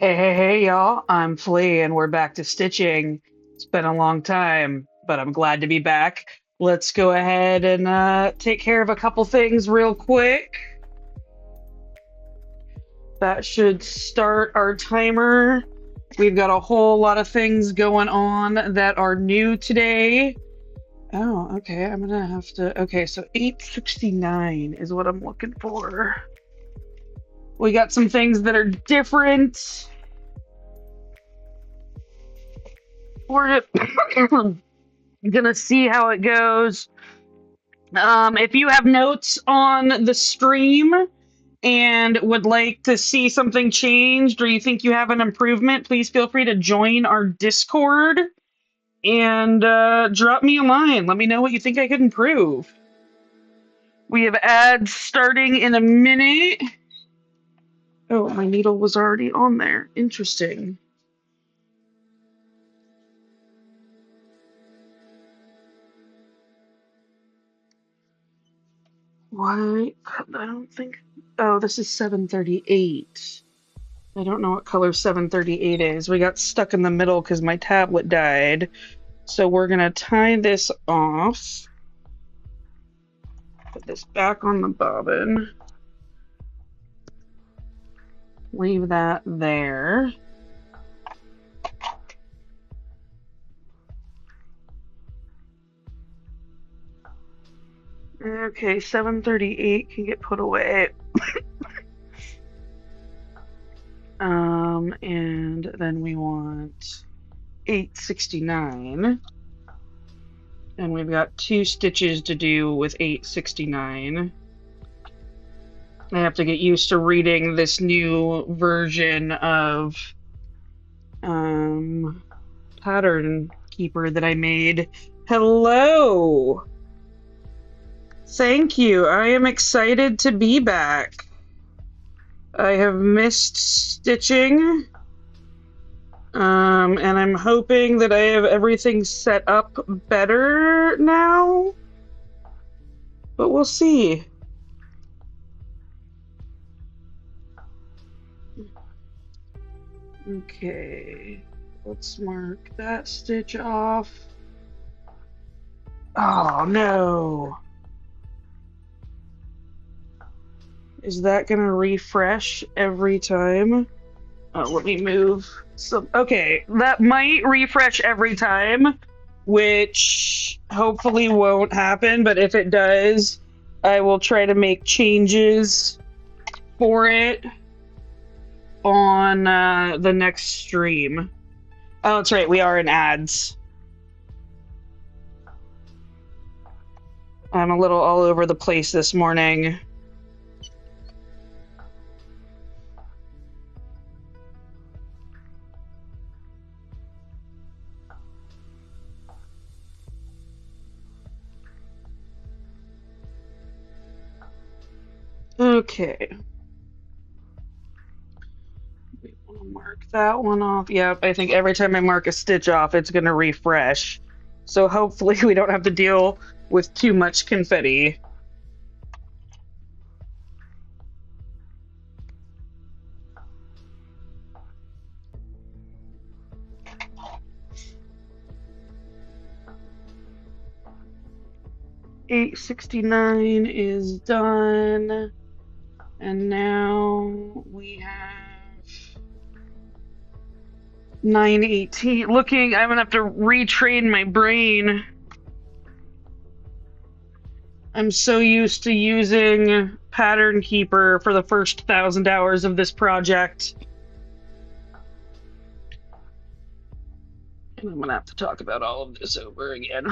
Hey, y'all. I'm Flea, and we're back to stitching. It's been a long time, but I'm glad to be back. Let's go ahead and take care of a couple things real quick. That should start our timer. We've got a whole lot of things going on that are new today. Oh, okay. I'm gonna have to. Okay, so 869 is what I'm looking for. We got some things that are different. We're gonna see how it goes. If you have notes on the stream and would like to see something changed or you think you have an improvement, please feel free to join our Discord and drop me a line. Let me know what you think I could improve. We have ads starting in a minute. Oh, my needle was already on there. Interesting. Why? I don't think. Oh, this is 738. I don't know what color 738 is. We got stuck in the middle because my tablet died. So we're going to tie this off. Put this back on the bobbin. Leave that there. Okay, 738 can get put away. And then we want 869. And we've got 2 stitches to do with 869. I have to get used to reading this new version of pattern keeper that I made. Hello! Thank you. I am excited to be back. I have missed stitching. And I'm hoping that I have everything set up better now. But we'll see. Okay. Let's mark that stitch off. Oh no. Is that gonna refresh every time? Oh, let me move some. Okay, that might refresh every time, which hopefully won't happen, but if it does, I will try to make changes for it on the next stream. Oh, that's right, we are in ads. I'm a little all over the place this morning. Okay. We want to mark that one off. Yep, I think every time I mark a stitch off, it's going to refresh. So hopefully we don't have to deal with too much confetti. $869 is done. And now we have 918. Looking, I'm gonna have to retrain my brain. I'm so used to using Pattern Keeper for the first 1,000 hours of this project. And I'm gonna have to talk about all of this over again.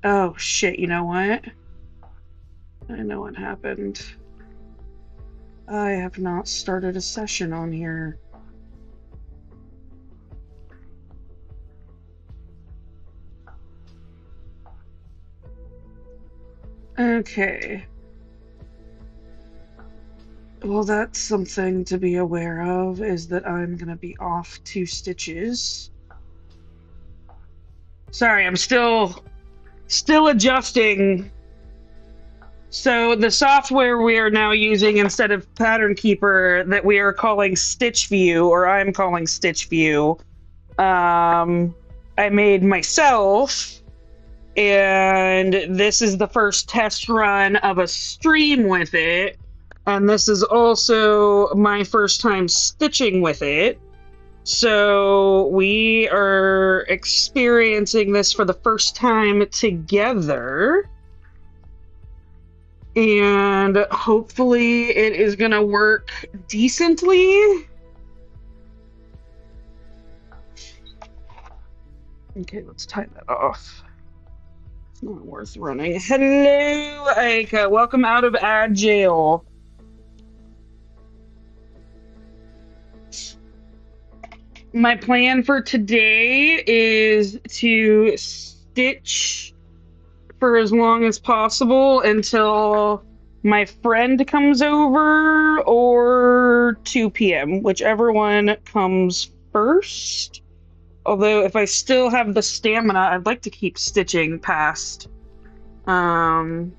Oh shit, you know what? I know what happened. I have not started a session on here. Okay. Well, that's something to be aware of, is that I'm gonna be off 2 stitches. Sorry, I'm still adjusting. So the software we are now using instead of Pattern Keeper that we are calling Stitch View, or I'm calling Stitch View, I made myself, and this is the first test run of a stream with it, and this is also my first time stitching with it. So we are experiencing this for the first time together. And hopefully it is gonna work decently. Okay, let's tie that off. It's not worth running. Hello, Aika. Welcome out of ad jail. My plan for today is to stitch for as long as possible until my friend comes over or 2 p.m., whichever one comes first. Although if I still have the stamina, I'd like to keep stitching past 2.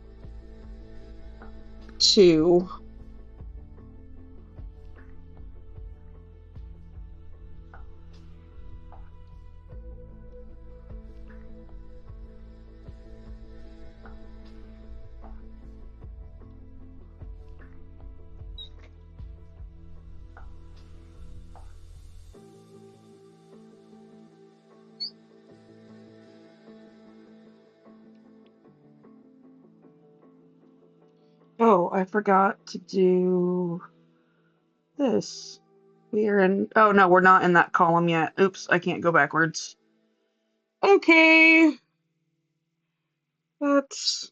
Oh, I forgot to do this. We are in. Oh, no, we're not in that column yet. Oops, I can't go backwards. Okay. That's.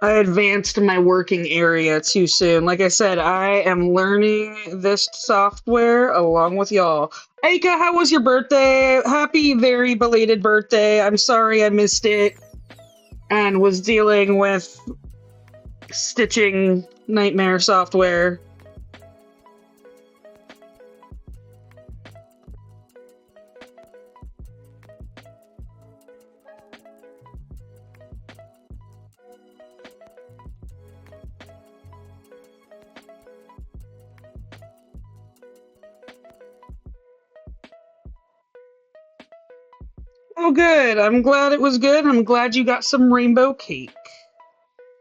I advanced my working area too soon. Like I said, I am learning this software along with y'all. Aika, how was your birthday? Happy, very belated birthday. I'm sorry I missed it and was dealing with stitching nightmare software. Oh, good. I'm glad it was good. I'm glad you got some rainbow cake.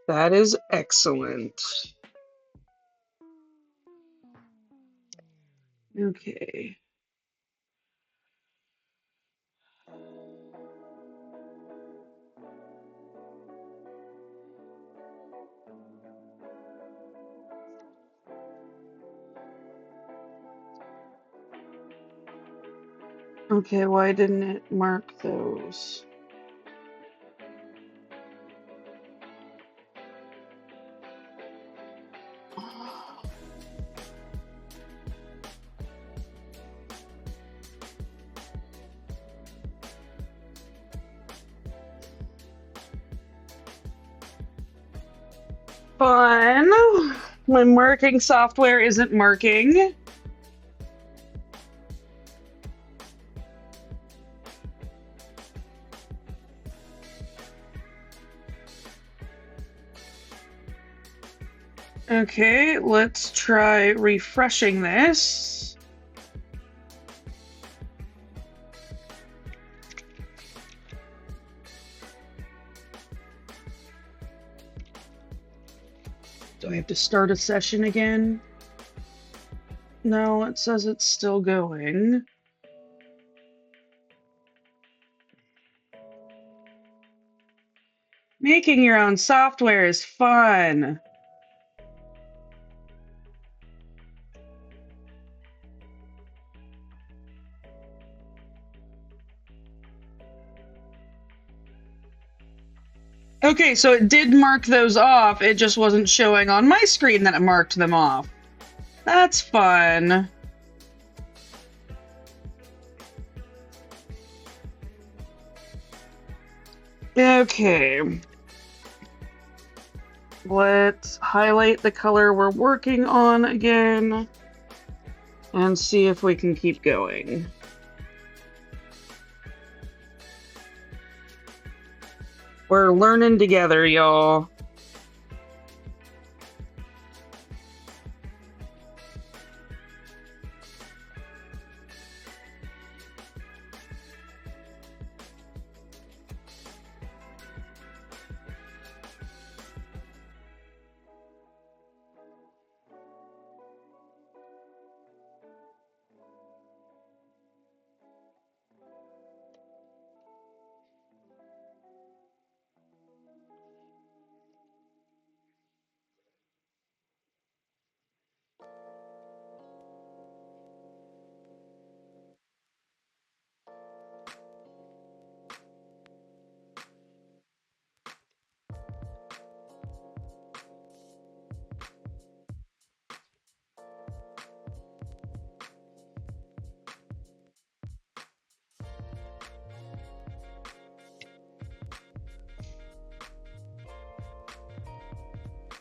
That is excellent. Okay. Okay, why didn't it mark those? Fun. My marking software isn't marking. Okay, let's try refreshing this. Do I have to start a session again? No, it says it's still going. Making your own software is fun. Okay, so it did mark those off. It just wasn't showing on my screen that it marked them off. That's fun. Okay. Let's highlight the color we're working on again. and see if we can keep going. We're learning together, y'all.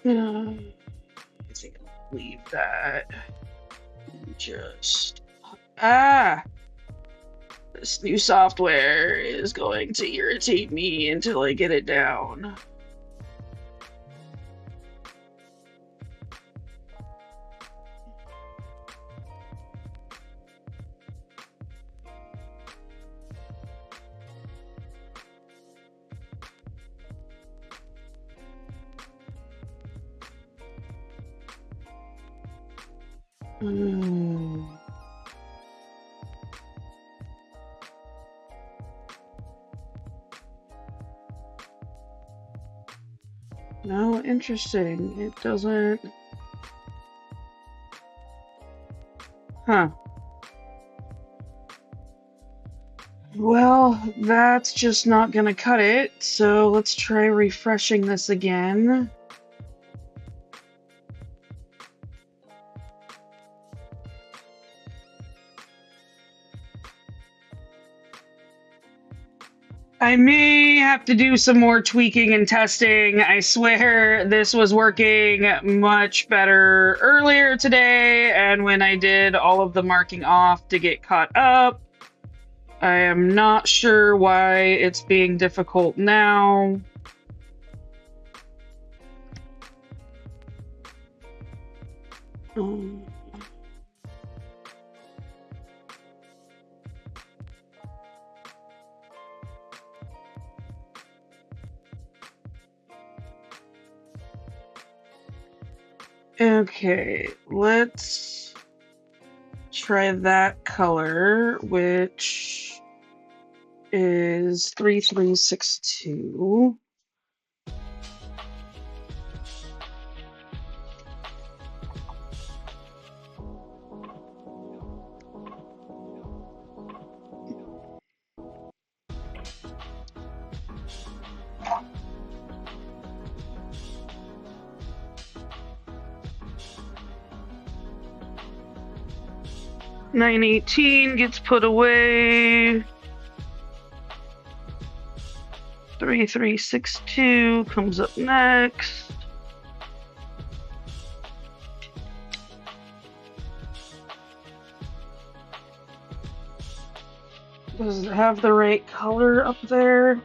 I think I'll leave that. Just this new software is going to irritate me until I get it down. No, interesting. It doesn't. Huh. Well, that's just not gonna cut it, so let's try refreshing this again. I may have to do some more tweaking and testing. I swear this was working much better earlier today, and when I did all of the marking off to get caught up, I am not sure why it's being difficult now. Okay, let's try that color, which is 3362. $9.18 gets put away. 3362 comes up next. Does it have the right color up there?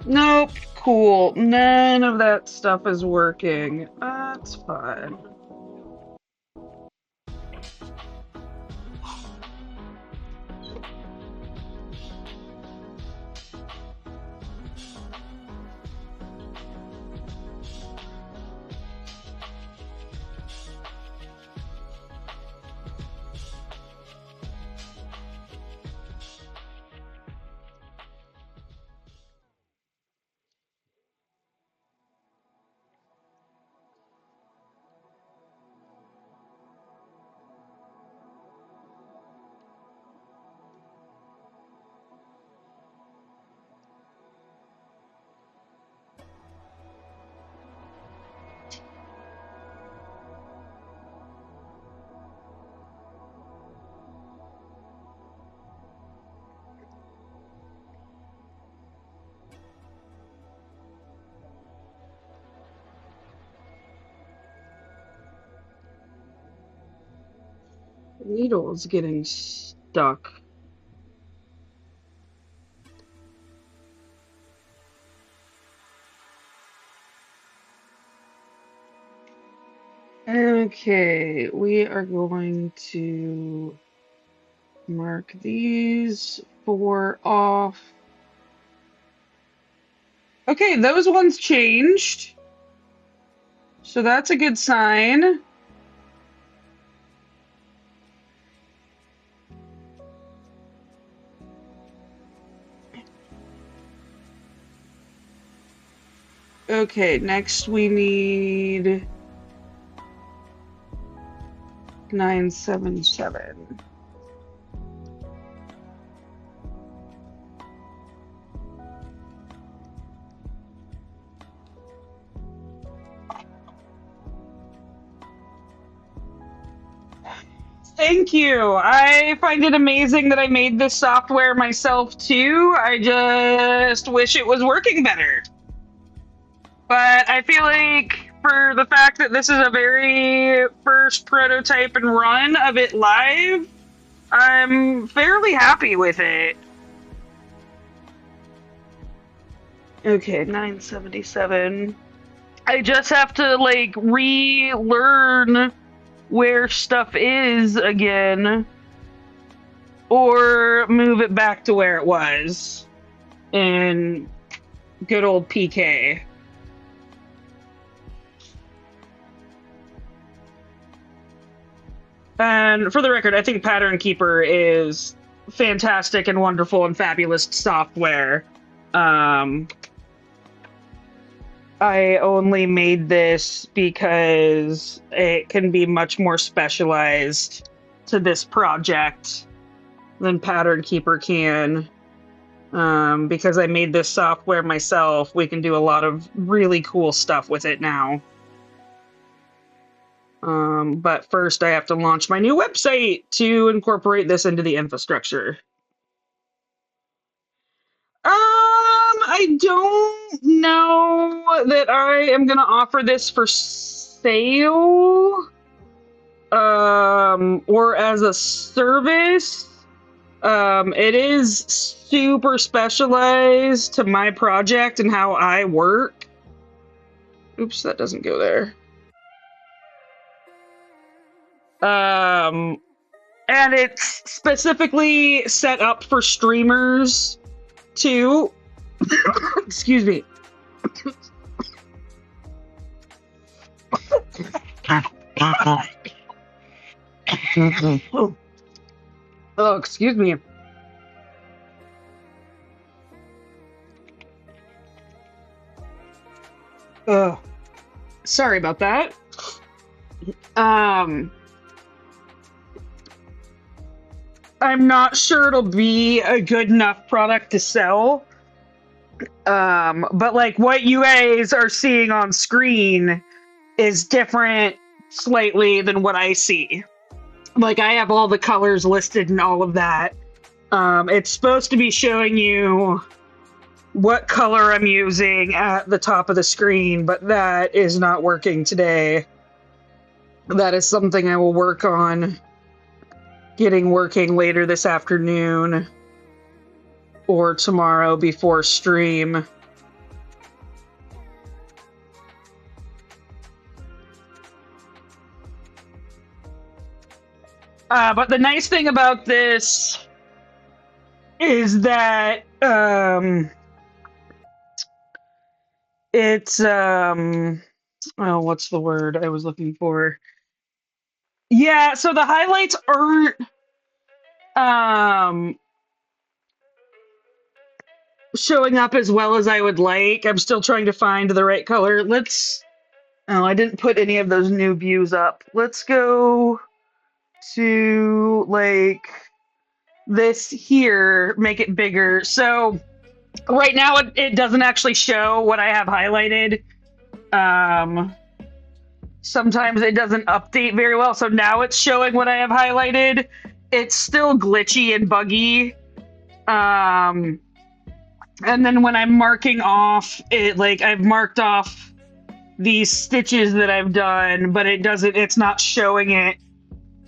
Nope. Cool. None of that stuff is working. That's fine. needle is getting stuck. Okay, we are going to mark these 4 off. Okay, those ones changed. So that's a good sign. Okay, next we need 977. Thank you. I find it amazing that I made this software myself too. I just wish it was working better. But I feel like for the fact that this is a very first prototype and run of it live, I'm fairly happy with it. Okay, 977. I just have to like relearn where stuff is again or move it back to where it was in good old PK. And for the record, I think Pattern Keeper is fantastic and wonderful and fabulous software. I only made this because it can be much more specialized to this project than Pattern Keeper can. Because I made this software myself, we can do a lot of really cool stuff with it now. But first I have to launch my new website to incorporate this into the infrastructure. I don't know that I am going to offer this for sale, or as a service. It is super specialized to my project and how I work. Oops, that doesn't go there. And it's specifically set up for streamers too. Excuse me. Oh, excuse me. Sorry about that. I'm not sure it'll be a good enough product to sell. But like what you guys are seeing on screen is different slightly than what I see. Like I have all the colors listed and all of that. It's supposed to be showing you what color I'm using at the top of the screen, but that is not working today. That is something I will work on getting working later this afternoon or tomorrow before stream. But the nice thing about this is that it's oh, what's the word I was looking for? Yeah, so the highlights aren't showing up as well as I would like. I'm still trying to find the right color. Oh, I didn't put any of those new views up. Let's go to like this here, make it bigger. So right now it doesn't actually show what I have highlighted. Sometimes it doesn't update very well. So now it's showing what I have highlighted. It's still glitchy and buggy. And then when I'm marking off it, like I've marked off these stitches that I've done, but it's not showing it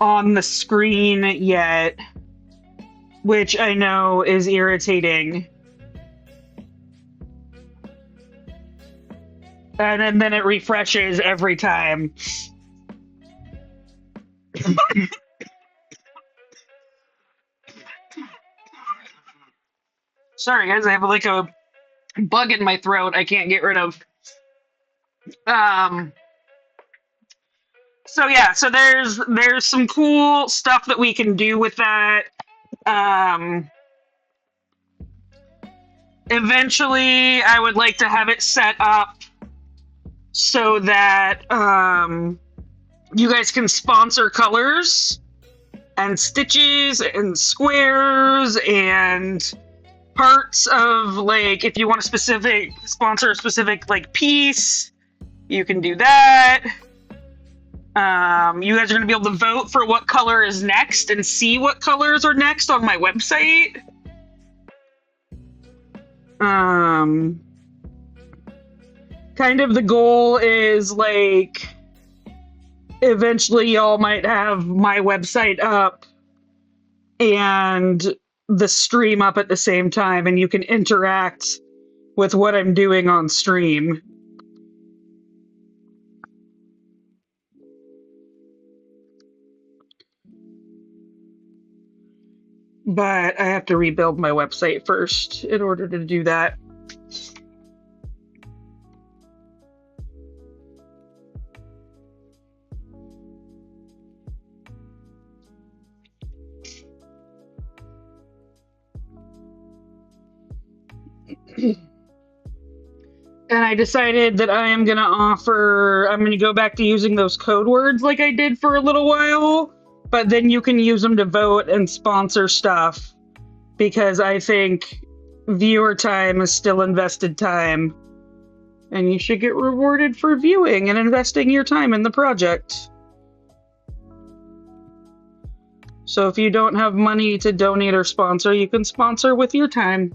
on the screen yet, which I know is irritating. And then it refreshes every time. Sorry, guys, I have like a bug in my throat I can't get rid of. Um, so yeah, so there's some cool stuff that we can do with that. Um, Eventually, I would like to have it set up so that you guys can sponsor colors and stitches and squares and parts of, like, if you want a specific sponsor a specific like piece, you can do that. You guys are going to be able to vote for what color is next and see what colors are next on my website. Kind of the goal is, like, eventually y'all might have my website up and the stream up at the same time, and you can interact with what I'm doing on stream. But I have to rebuild my website first in order to do that. And I decided that I'm going to go back to using those code words like I did for a little while, but then you can use them to vote and sponsor stuff, because I think viewer time is still invested time, and you should get rewarded for viewing and investing your time in the project. So if you don't have money to donate or sponsor, you can sponsor with your time.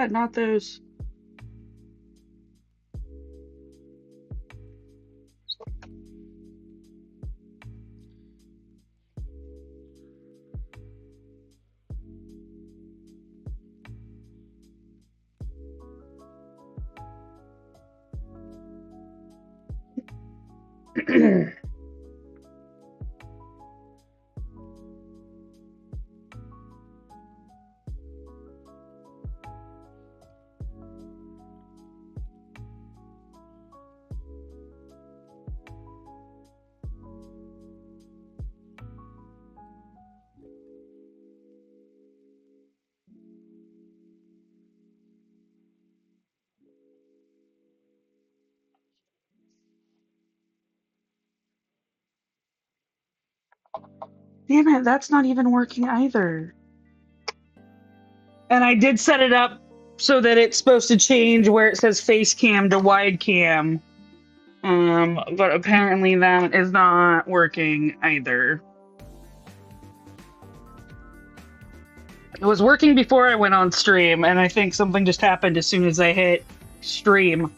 Not those. Damn it, that's not even working either. And I did set it up so that it's supposed to change where it says face cam to wide cam. But apparently that is not working either. It was working before I went on stream, and I think something just happened as soon as I hit stream.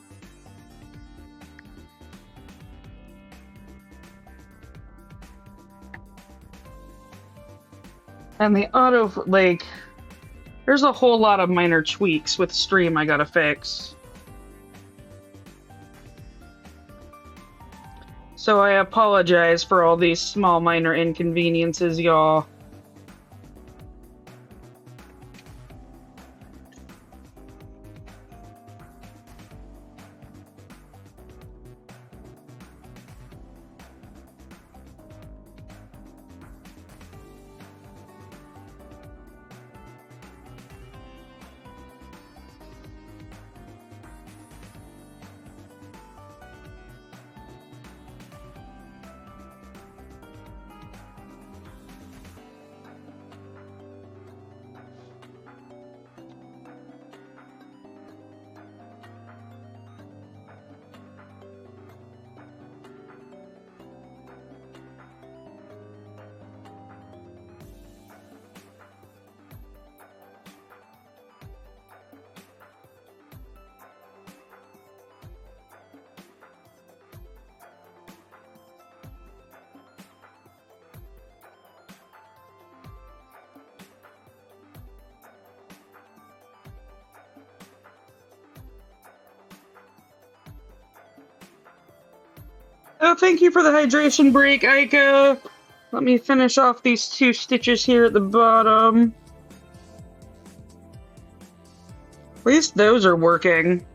And the auto, like, there's a whole lot of minor tweaks with stream I gotta fix. So I apologize for all these small minor inconveniences, y'all. Oh, thank you for the hydration break, Aika. Let me finish off these 2 stitches here at the bottom. At least those are working.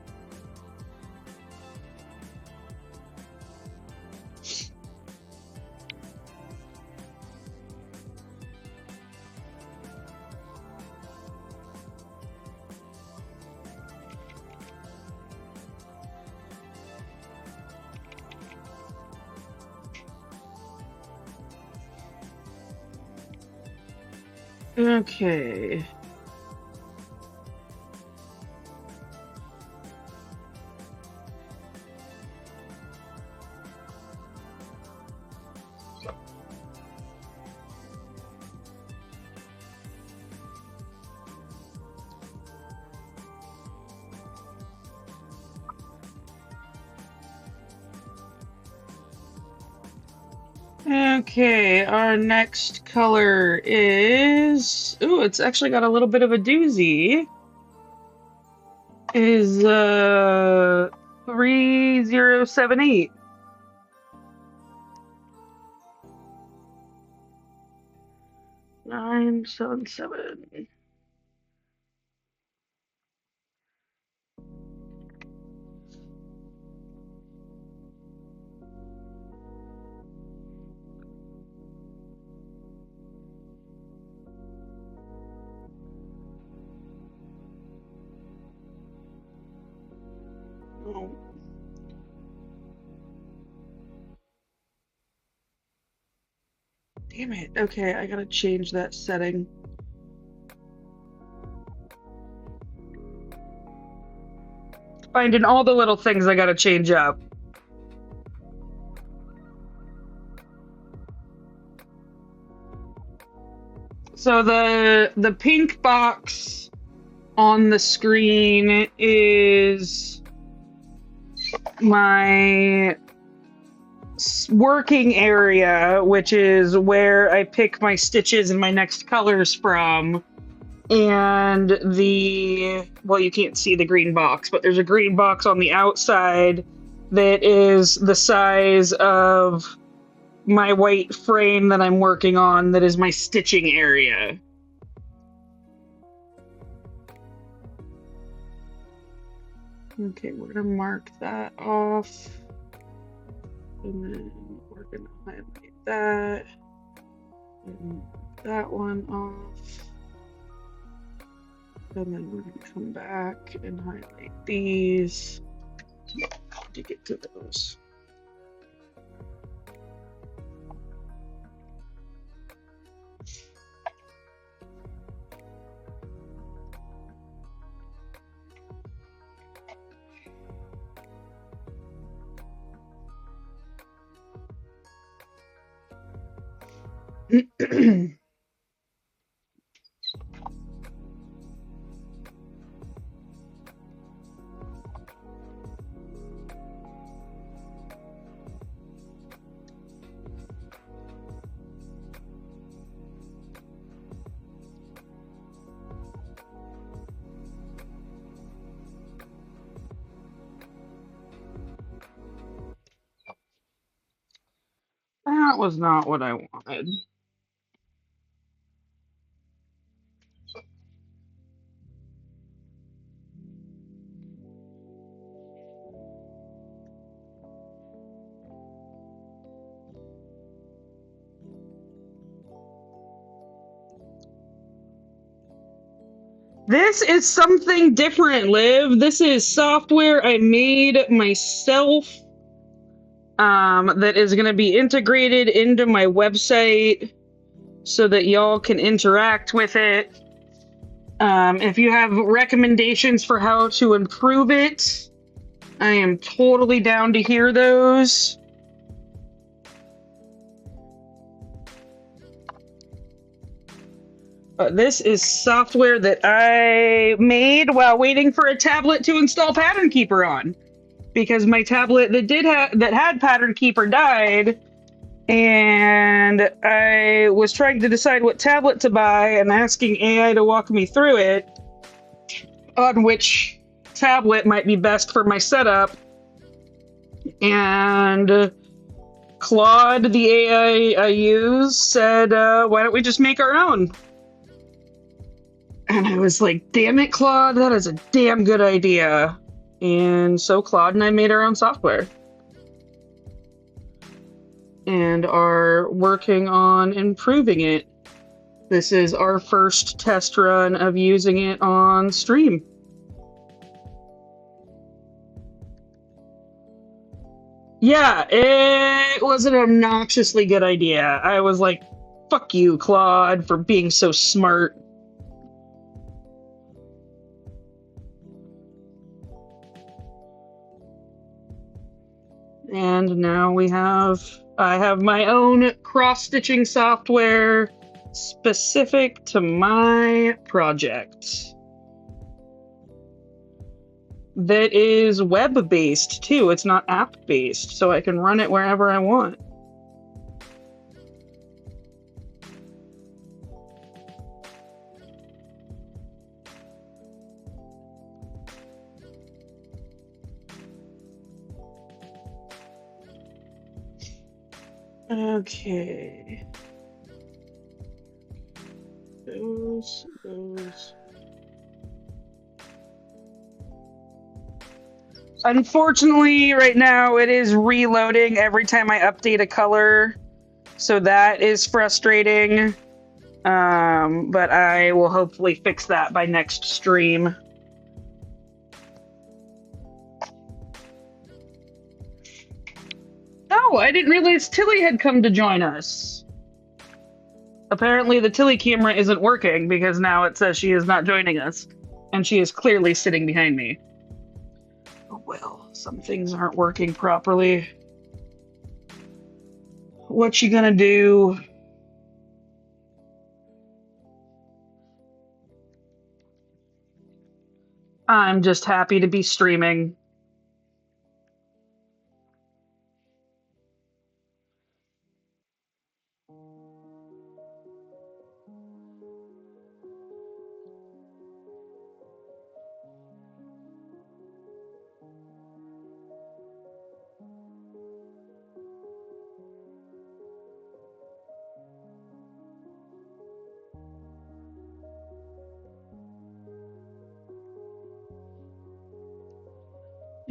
Okay. Okay, our next color is... Ooh, it's actually got a little bit of a doozy. Is 3078. Nine, seven, seven. Oh. Damn it. Okay, I gotta change that setting. Finding all the little things I gotta change up. So the pink box on the screen is my working area, which is where I pick my stitches and my next colors from. And well, you can't see the green box, but there's a green box on the outside that is the size of my white frame that I'm working on, that is my stitching area. Okay, we're gonna mark that off. And then we're gonna highlight that. And that one off. And then we're gonna come back and highlight these to get to those. That was not what I wanted. This is something different, Liv. This is software I made myself, that is going to be integrated into my website so that y'all can interact with it. If you have recommendations for how to improve it, I am totally down to hear those. This is software that I made while waiting for a tablet to install Pattern Keeper on, because my tablet that had Pattern Keeper died, and I was trying to decide what tablet to buy and asking AI to walk me through it on which tablet might be best for my setup. And Claude, the AI I use, said, why don't we just make our own? And I was like, damn it, Claude, that is a damn good idea. And so Claude and I made our own software and are working on improving it. This is our first test run of using it on stream. Yeah, it was an obnoxiously good idea. I was like, fuck you, Claude, for being so smart. And now I have my own cross-stitching software specific to my project that is web-based too. It's not app-based, so I can run it wherever I want. Okay. Those. Unfortunately, right now it is reloading every time I update a color, so that is frustrating. But I will hopefully fix that by next stream. Oh, I didn't realize Tilly had come to join us. Apparently the Tilly camera isn't working because now it says she is not joining us. And she is clearly sitting behind me. Oh well, some things aren't working properly. What you gonna do? I'm just happy to be streaming.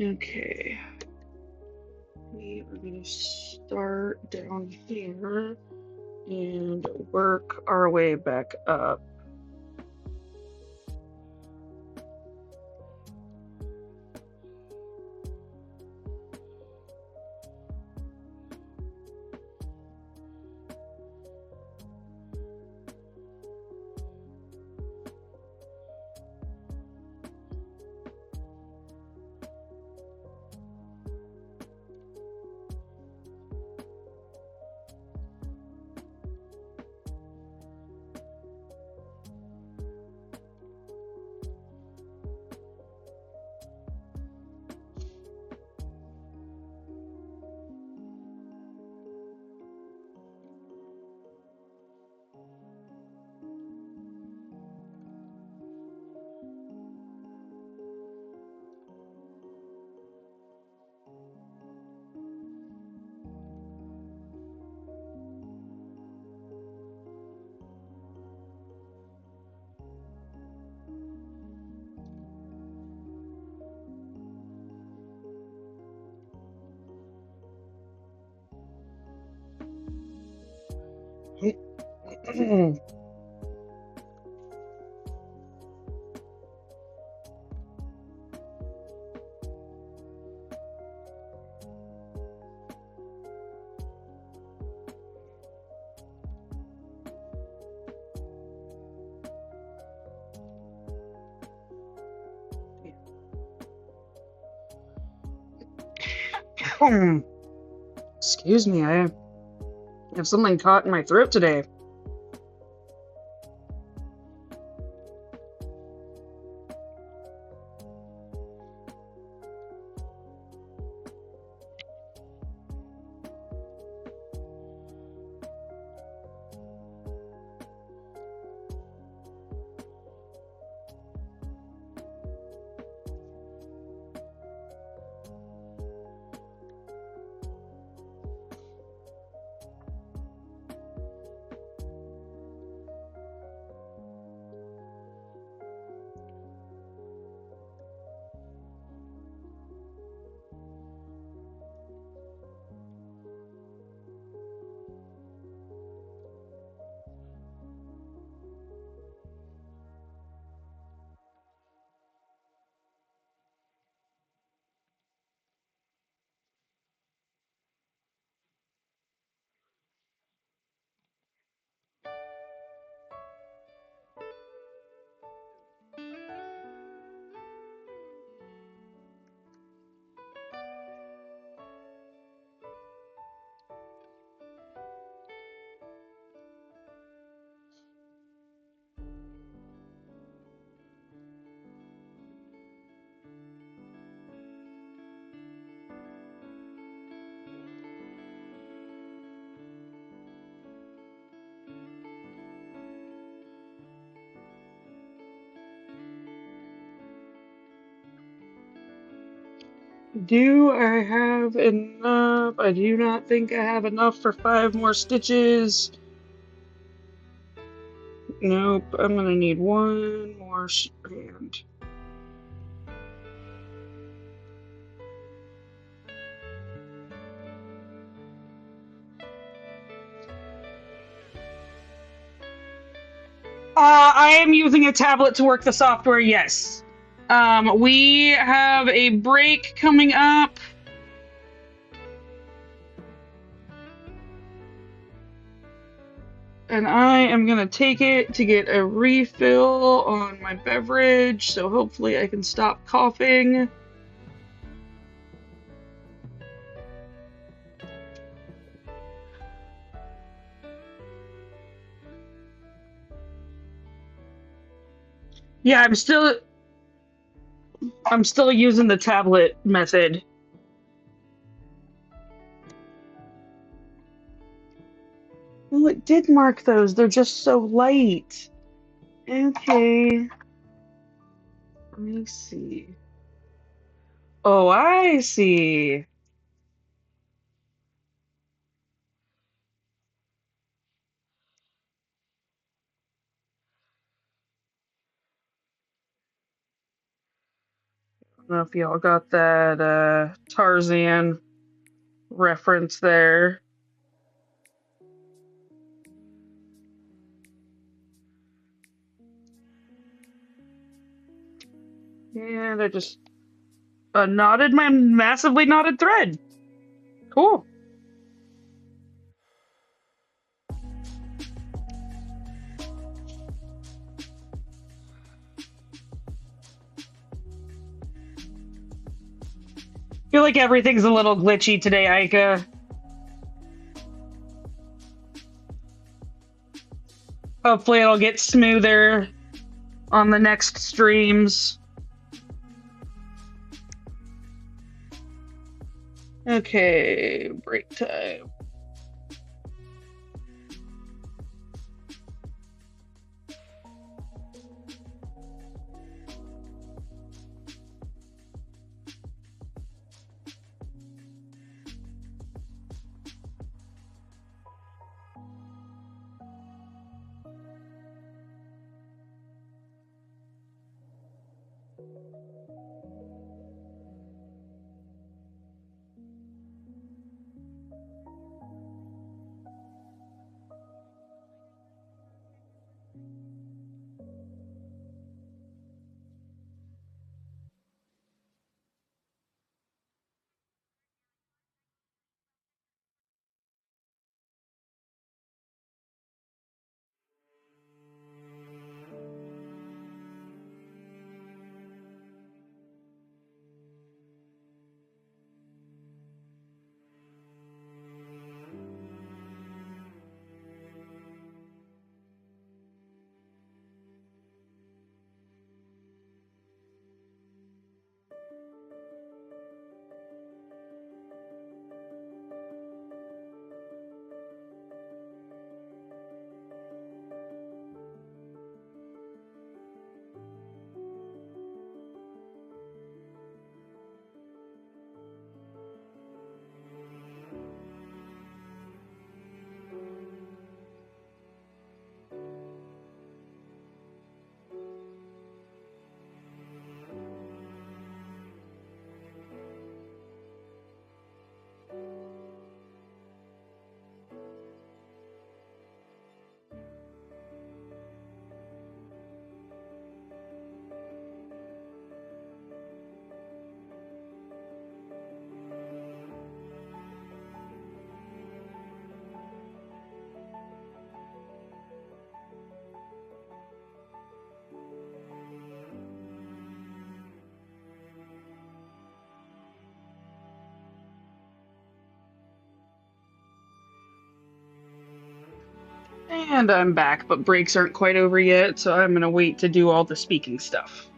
Okay. We are gonna start down here and work our way back up. Excuse me, I have something caught in my throat today. Do I have enough? I do not think I have enough for 5 more stitches. Nope, I'm gonna need one more strand. I am using a tablet to work the software, yes. We have a break coming up. And I am gonna take it to get a refill on my beverage, so hopefully I can stop coughing. Yeah, I'm still using the tablet method. Well, it did mark those. They're just so light. Okay, let me see. Oh, I see. I don't know if y'all got that Tarzan reference there. And I just knotted my massively knotted thread. Cool. Feel like everything's a little glitchy today, Aika. Hopefully it'll get smoother on the next streams. Okay, break time. And I'm back, but breaks aren't quite over yet, so I'm gonna wait to do all the speaking stuff.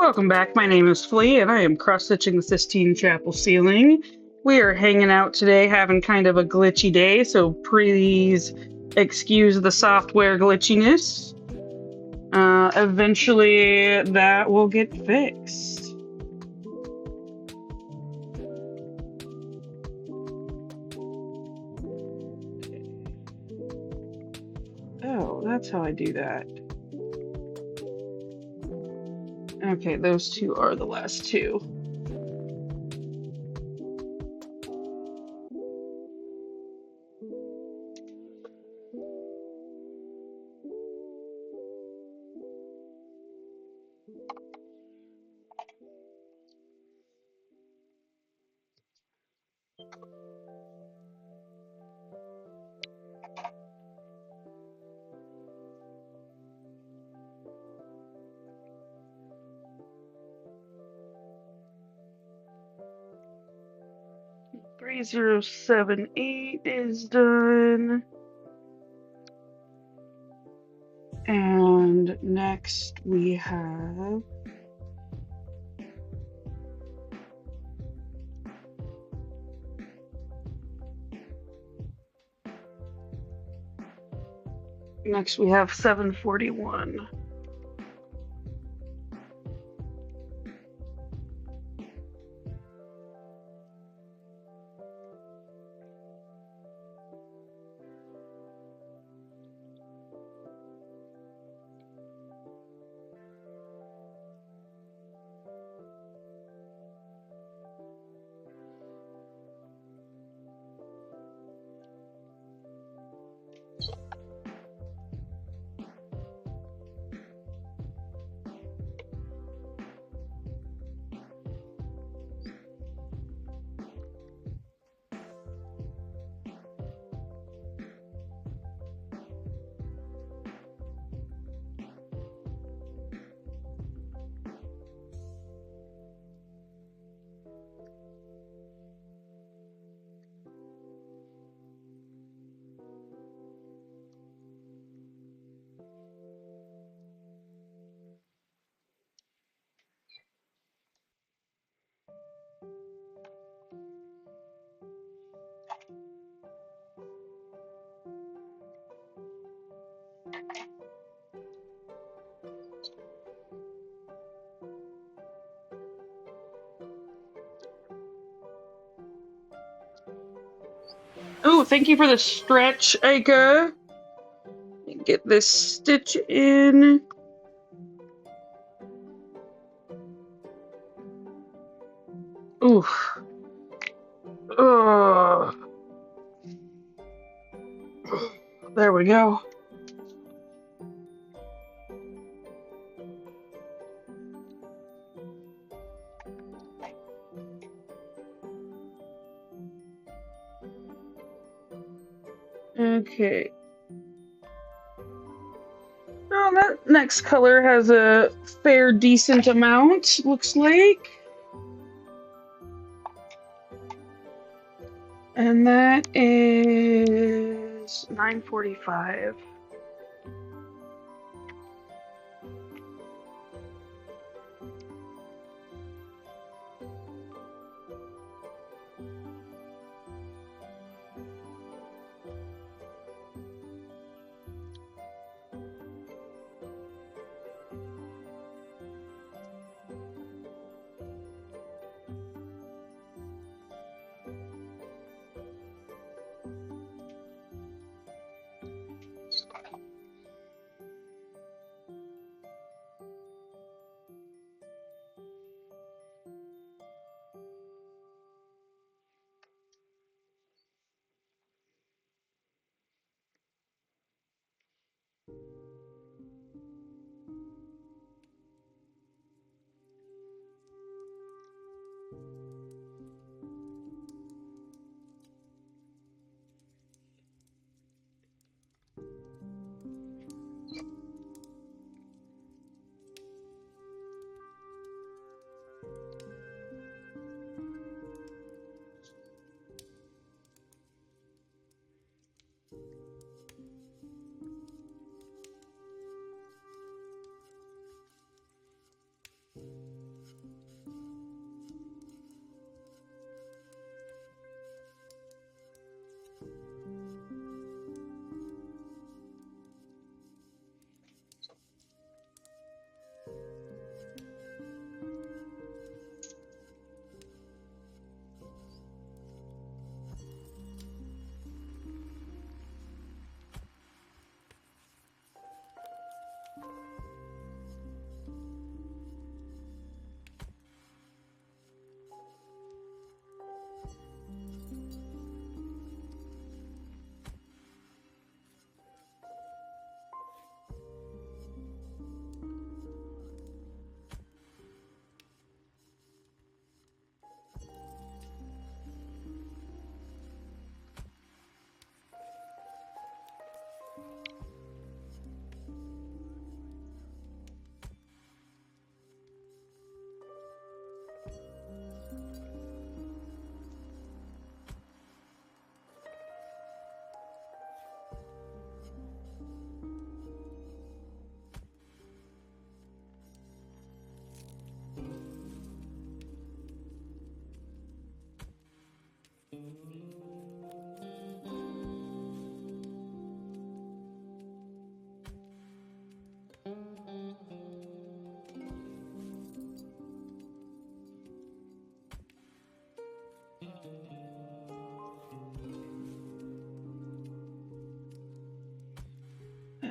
Welcome back. My name is Flea, and I am cross-stitching the Sistine Chapel ceiling. We are hanging out today, having kind of a glitchy day, so please excuse the software glitchiness. Eventually, that will get fixed. Oh, that's how I do that. Okay, those two are the last two. Three zero seven eight is done. And next we have next we have 741. Oh, thank you for the stretch, Aika. Get this stitch in. Ooh. Oh. There we go. Okay. Oh, that next color has a fair decent amount, looks like. And that is 945.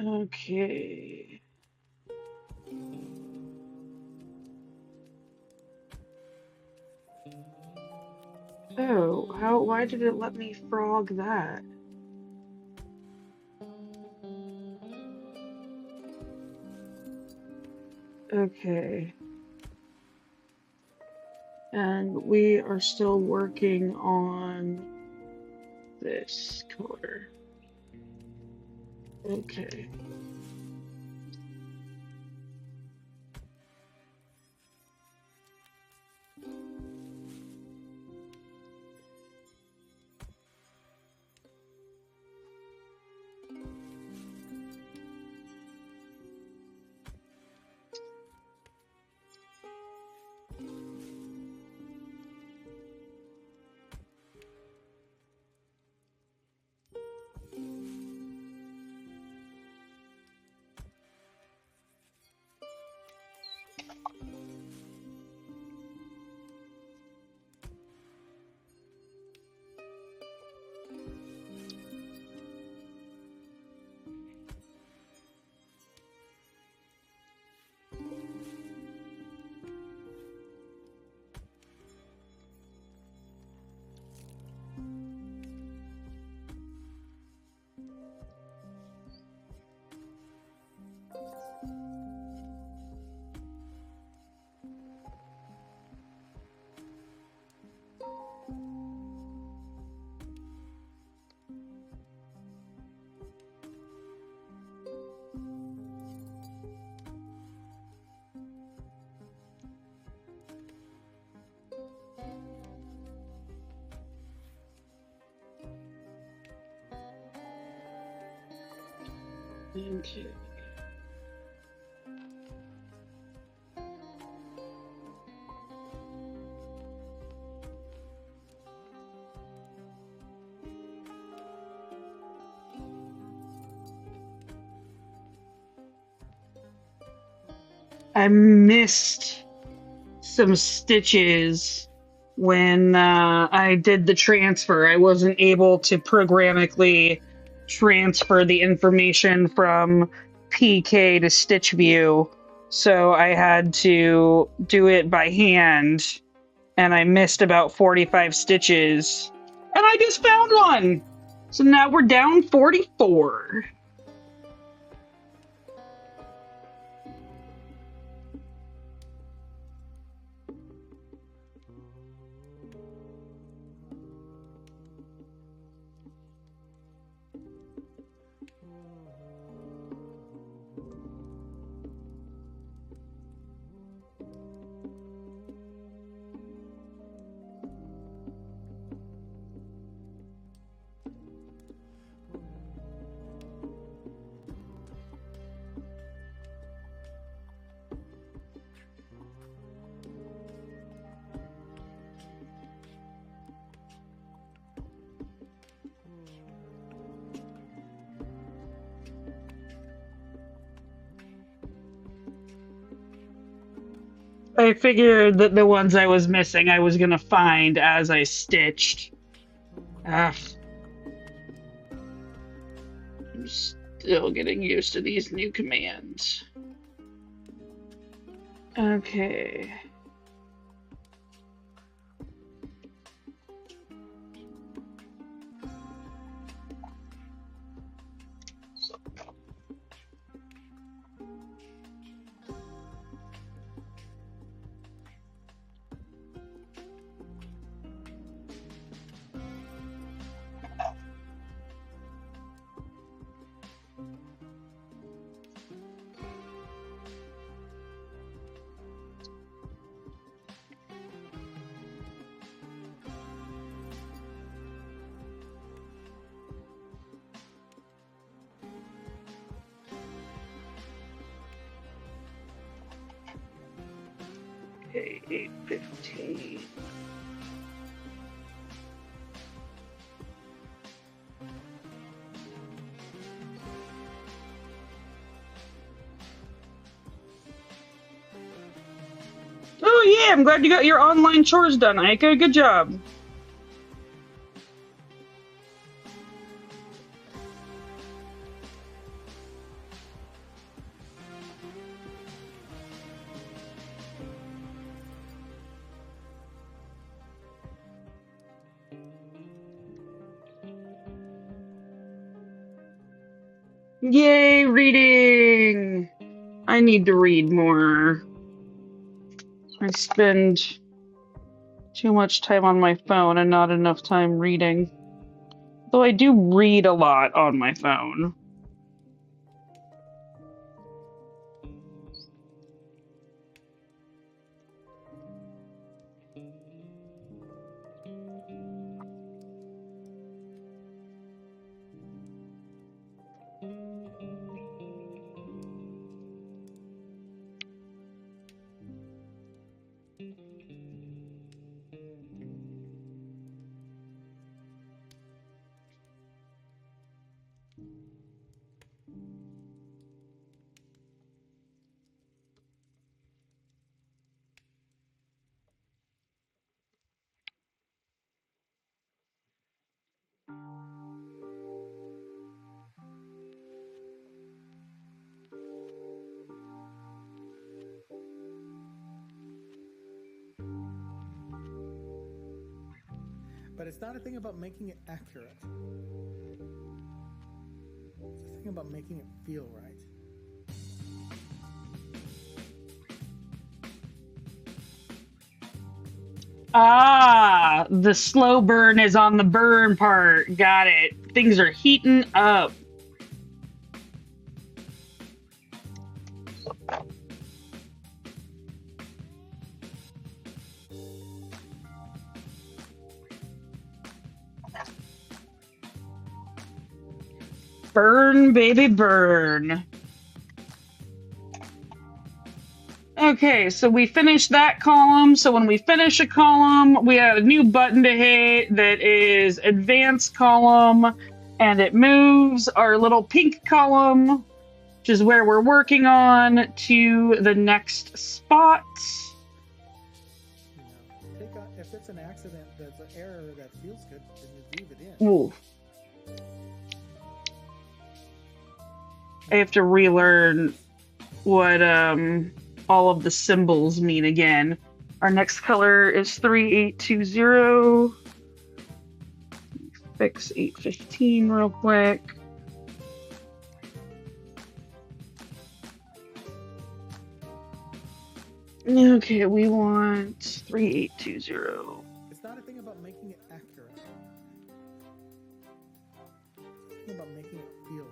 Okay. Oh, why did it let me frog that? Okay. And we are still working on this color. Okay. Okay. I missed some stitches when I did the transfer. I wasn't able to programmatically transfer the information from PK to Stitch View, so I had to do it by hand, and I missed about 45 stitches. And I just found one! So now we're down 44. I figured that the ones I was missing I was gonna find as I stitched. Ah, I'm still getting used to these new commands. Okay. Okay, 8:15. Oh yeah, I'm glad you got your online chores done, Aika. Good job. Yay, reading! I need to read more. I spend too much time on my phone and not enough time reading. Though I do read a lot on my phone. But it's not a thing about making it accurate. It's a thing about making it feel right. Ah, the slow burn is on the burn part. Got it. Things are heating up. Burn, baby, burn. Okay, so we finished that column. So when we finish a column, we have a new button to hit that is advanced column, and it moves our little pink column, which is where we're working on, to the next spot. If it's an accident that's an error that feels good, then you leave it in. Ooh. I have to relearn what all of the symbols mean again. Our next color is 3820. Fix 815 real quick. Okay, we want 3820. It's not a thing about making it accurate. It's a thing about making it feel right.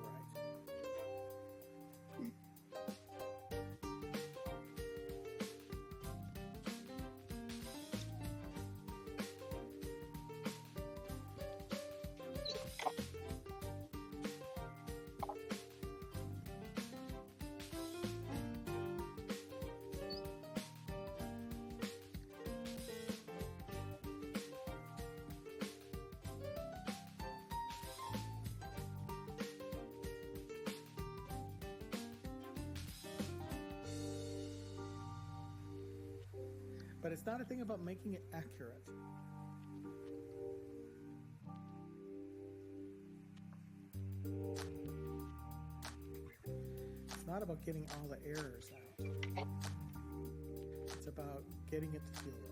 But it's not a thing about making it accurate. It's not about getting all the errors out. It's about getting it to feel right.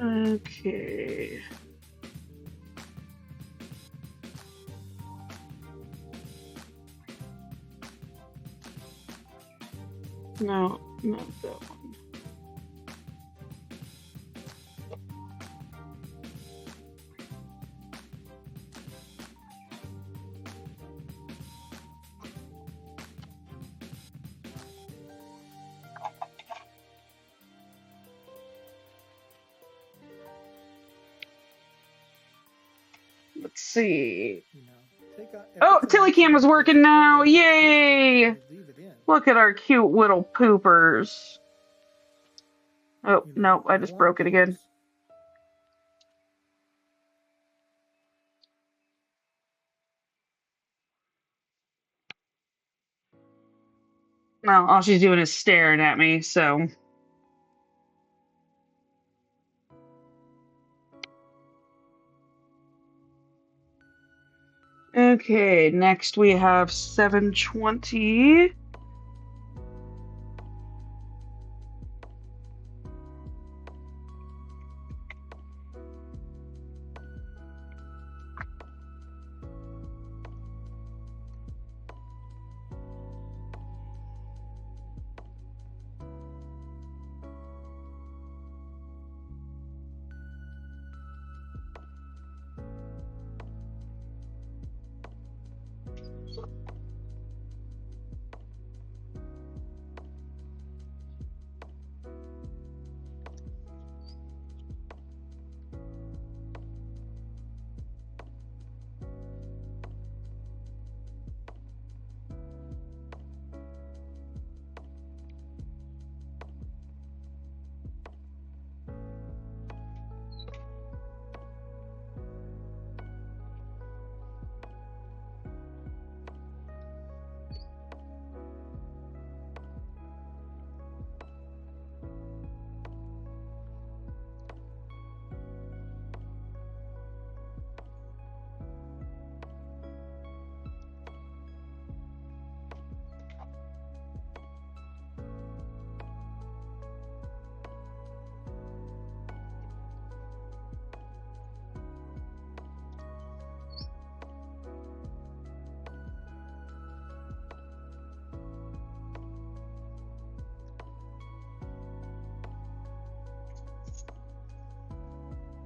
Okay. No, not that one. Let's see. You know, take out Oh, everything Tillycam is outside working that's now. gray or useless Yay! and leave it in. Look at our cute little poopers. Oh, You know, no, I I just want broke it again. those. Well, all she's doing is staring at me, so. Okay, next we have 720.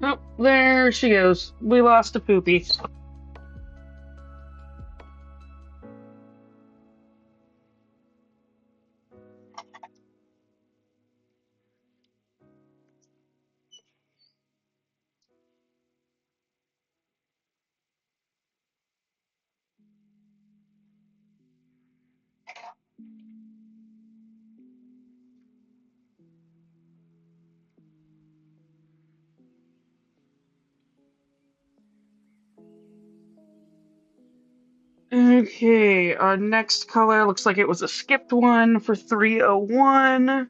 Oh, there she goes. We lost a poopy. Okay, our next color looks like it was a skipped one for 301.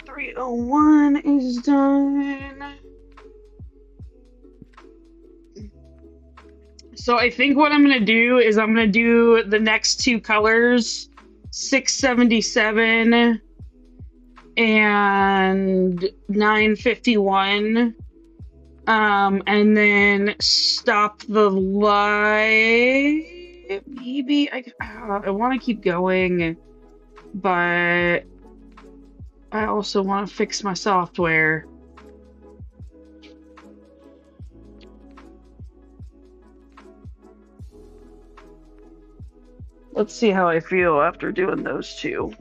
Three oh one is done. So I think what I'm gonna do is I'm gonna do the next two colors, 677 and 951. And then stop the light. Maybe I want to keep going, but I also want to fix my software. Let's see how I feel after doing those two.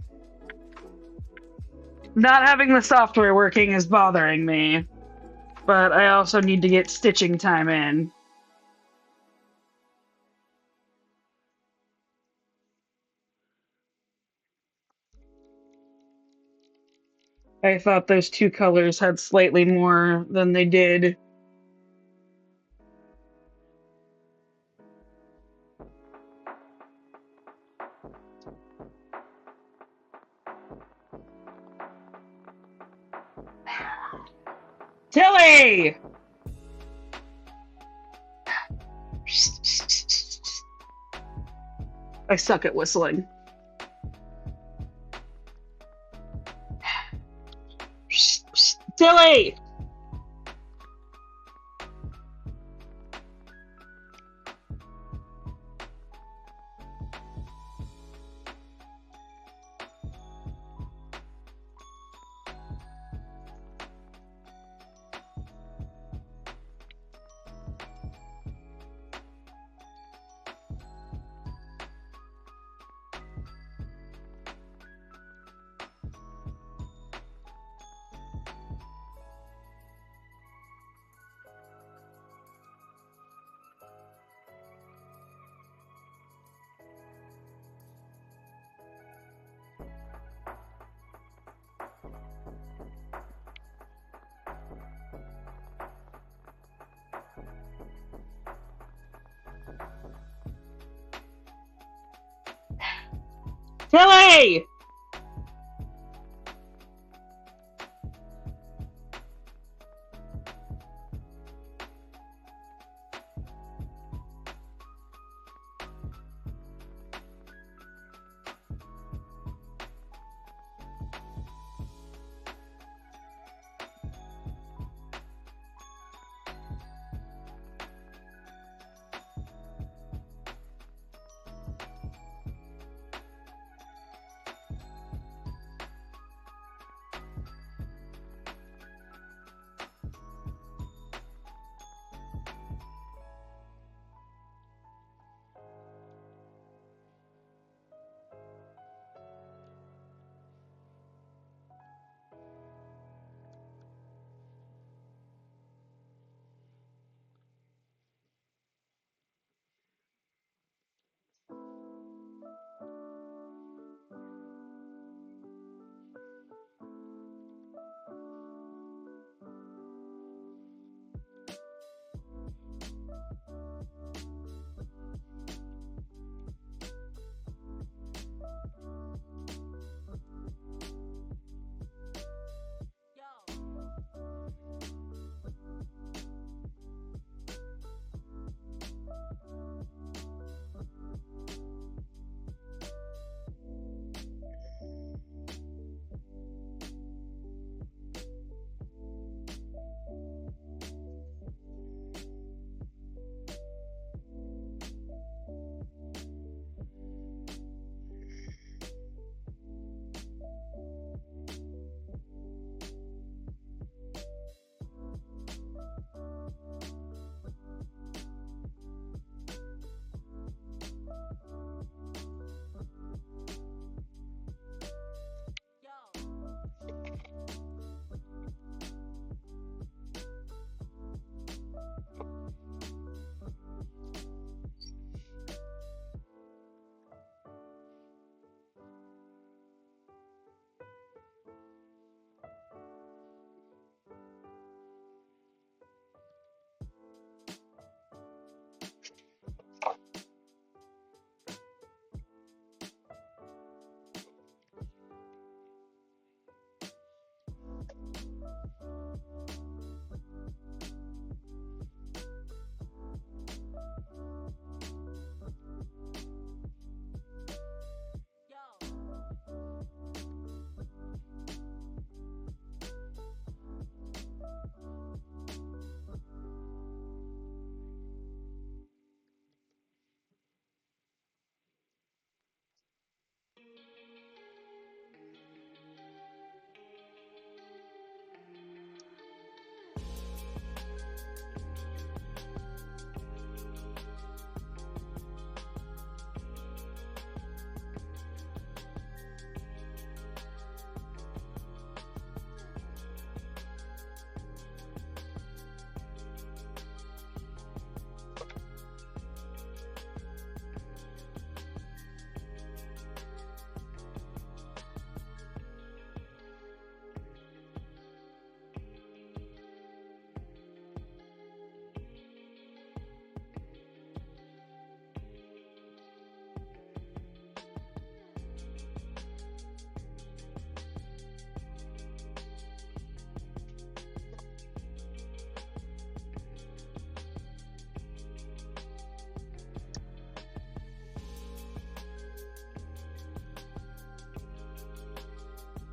Not having the software working is bothering me, but I also need to get stitching time in. I thought those two colors had slightly more than they did. Tilly! I suck at whistling. Tilly! Tilly!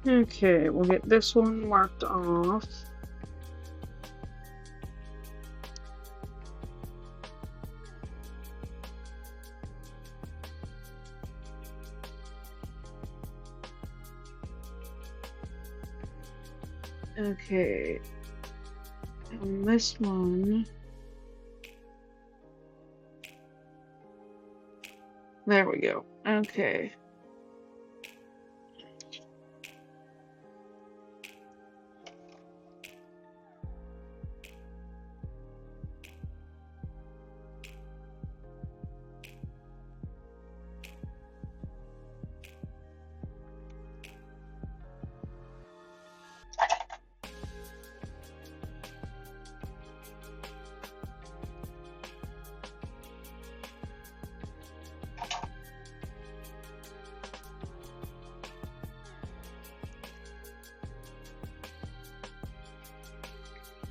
Okay, we'll get this one marked off. Okay, and this one. There we go. Okay.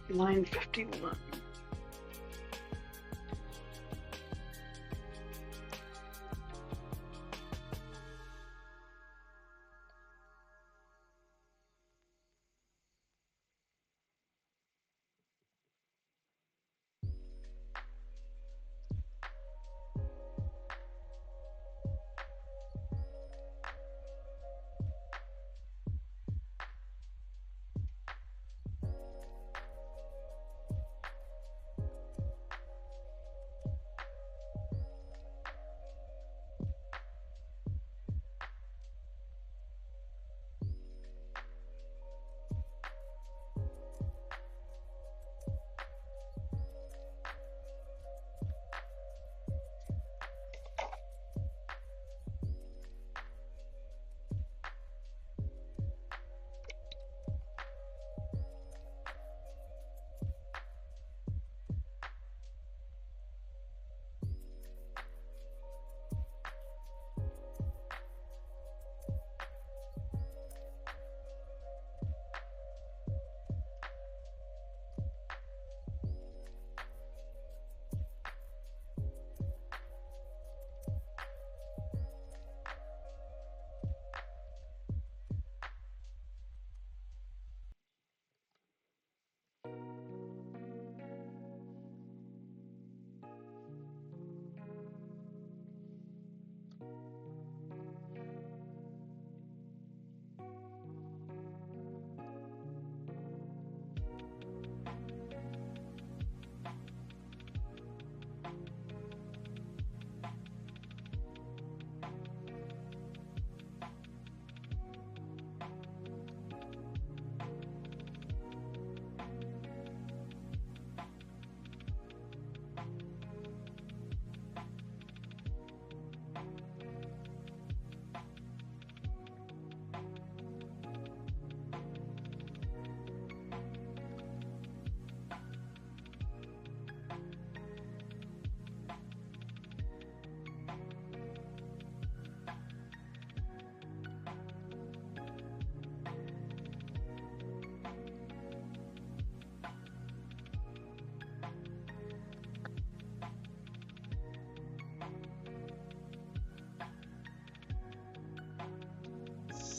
Line 51.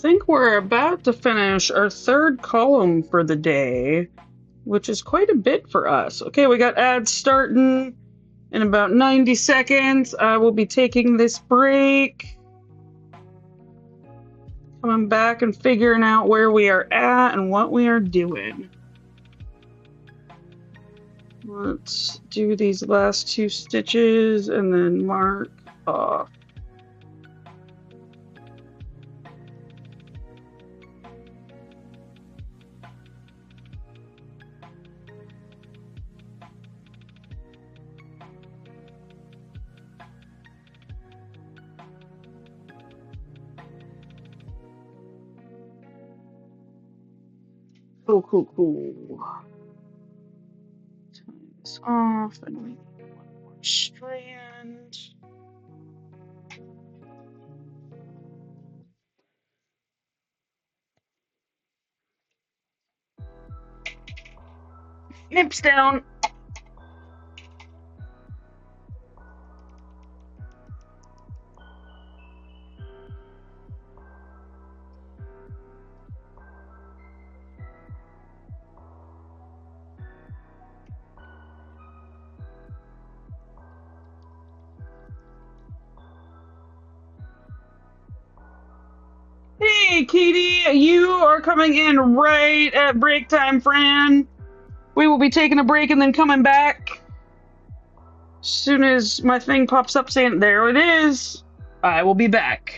Think we're about to finish our third column for the day, which is quite a bit for us. Okay, we got ads starting in about 90 seconds. I will be taking this break, coming back and figuring out where we are at and what we are doing. Let's do these last two stitches and then mark off. Cool. Tie this off and we need one more strand. Nips down. Okay, Katie, you are coming in right at break time, Fran. We will be taking a break and then coming back. As soon as my thing pops up saying, there it is, I will be back.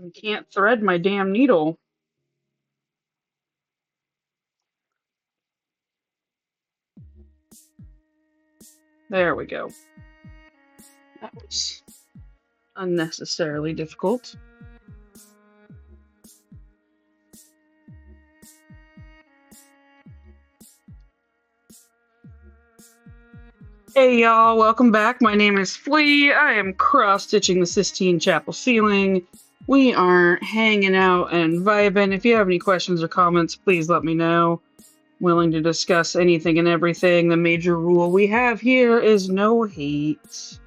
I can't thread my damn needle. There we go. That was unnecessarily difficult. Hey y'all, welcome back. My name is Flea. I am cross-stitching the Sistine Chapel ceiling. We are hanging out and vibing. If you have any questions or comments, please let me know. Willing to discuss anything and everything. The major rule we have here is no hate.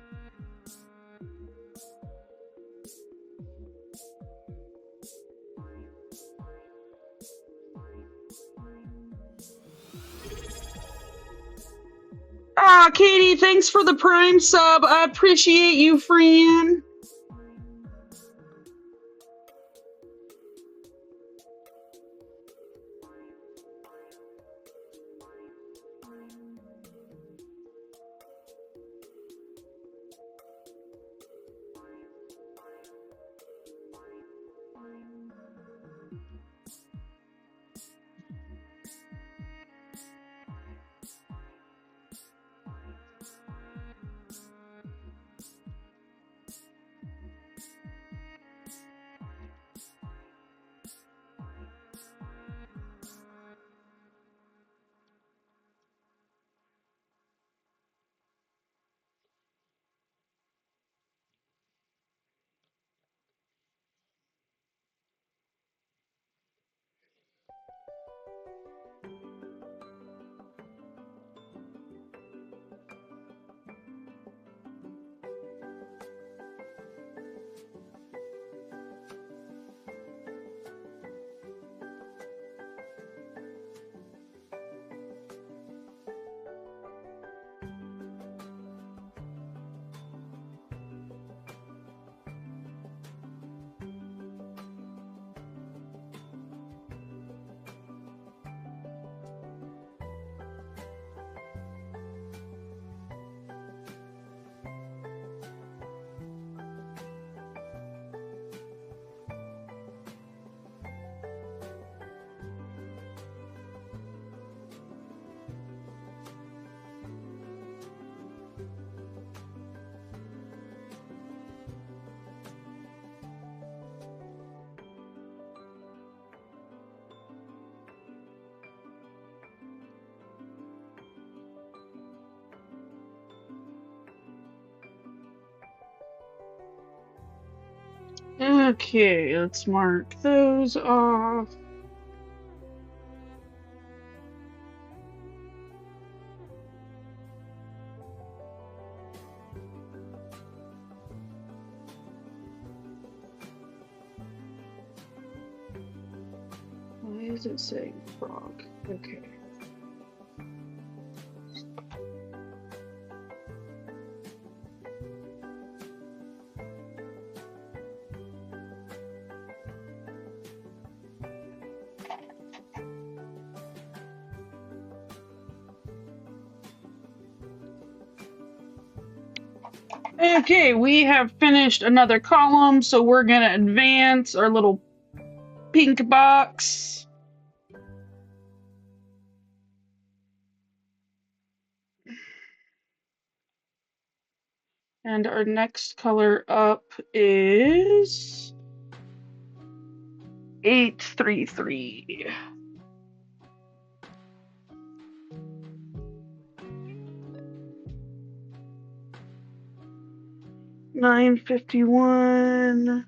Ah, Katie, thanks for the Prime sub. I appreciate you, friend. Okay, let's mark those off. Why is it saying frog? Okay. Okay, we have finished another column, so we're gonna advance our little pink box. And our next color up is 833. $9.51.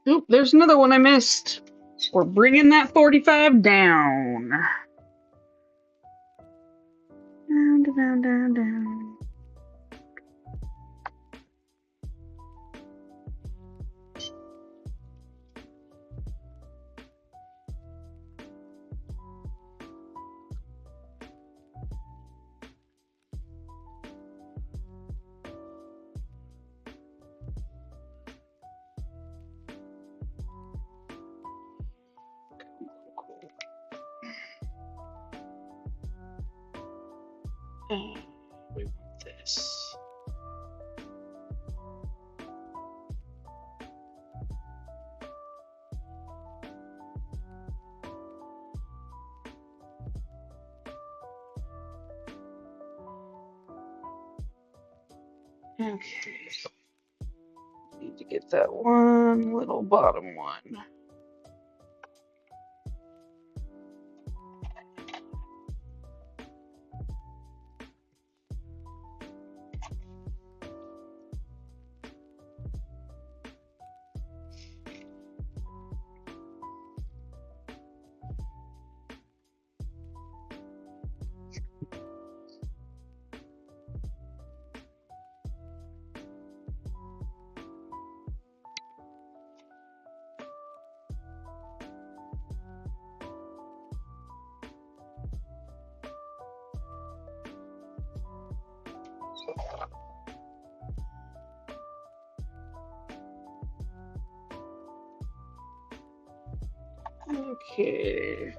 Oop, there's another one I missed. We're bringing that 45 down. Down, down, down, down. We want this. Okay. Need to get that one little bottom one. Okay.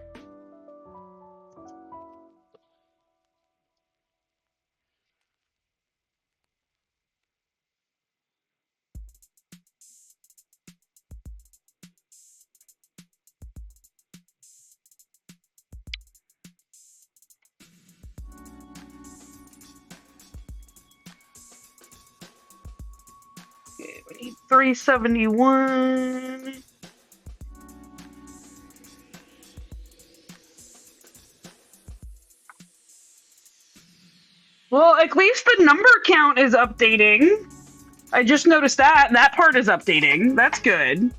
We need 371. Well, at least the number count is updating. I just noticed that. That part is updating. That's good.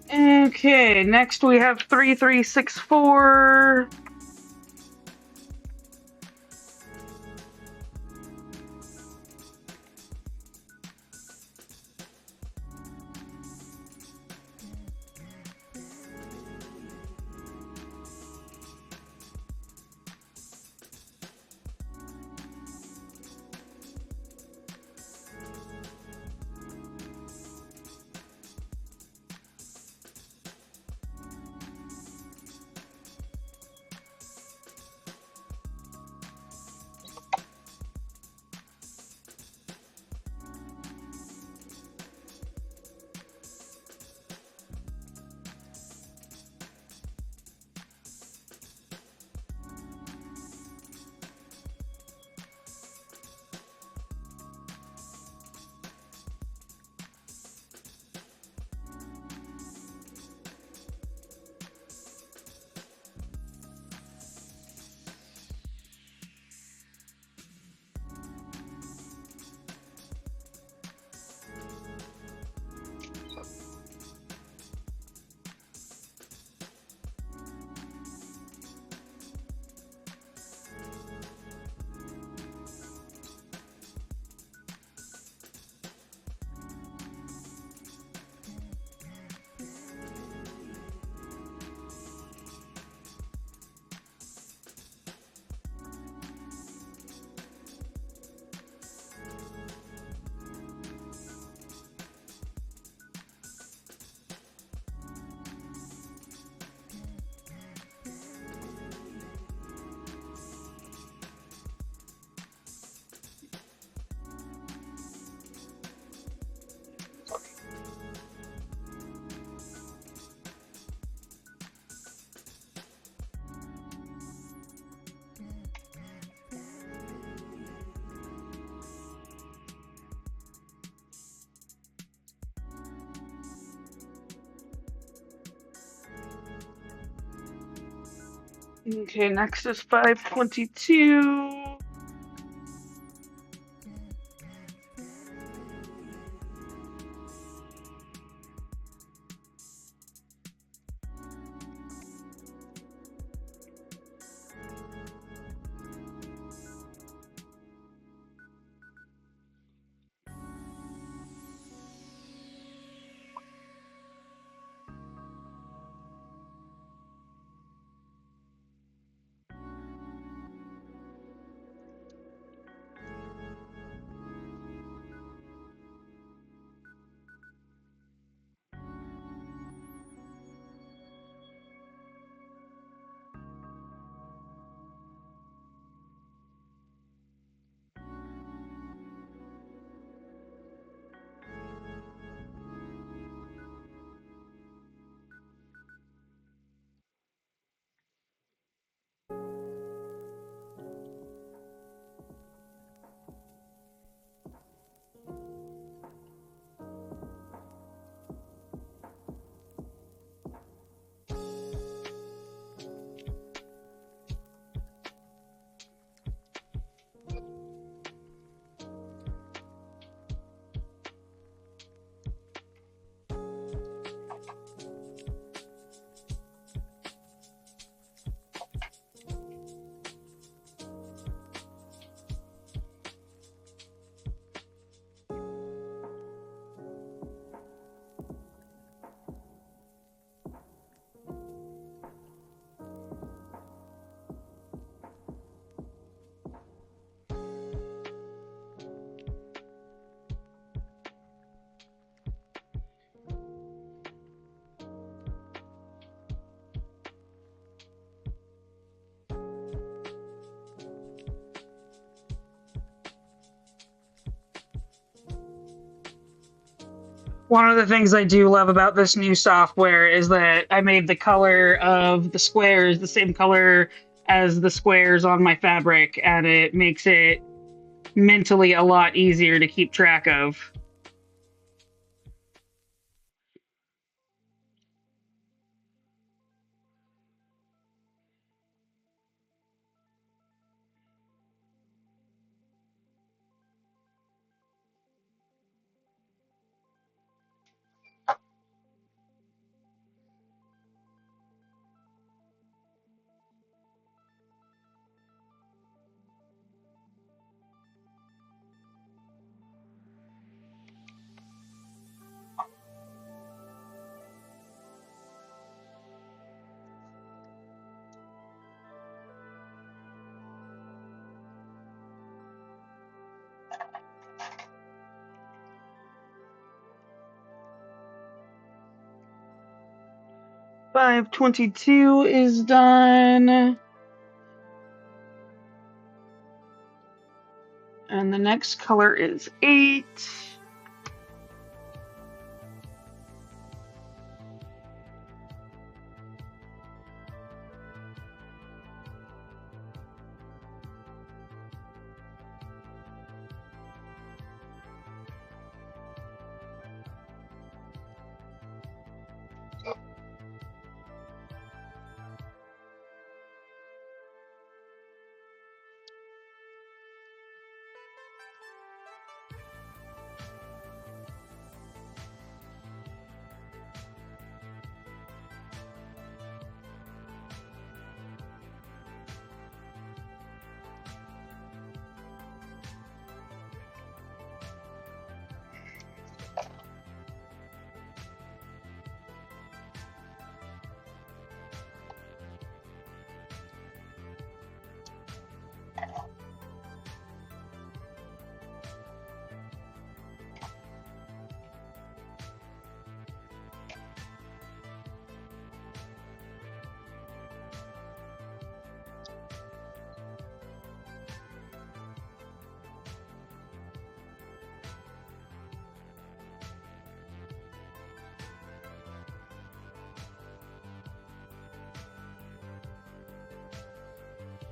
Okay, next we have 3364. Okay, next is 522. One of the things I do love about this new software is that I made the color of the squares the same color as the squares on my fabric, and it makes it mentally a lot easier to keep track of. 522 is done. And the next color is 8.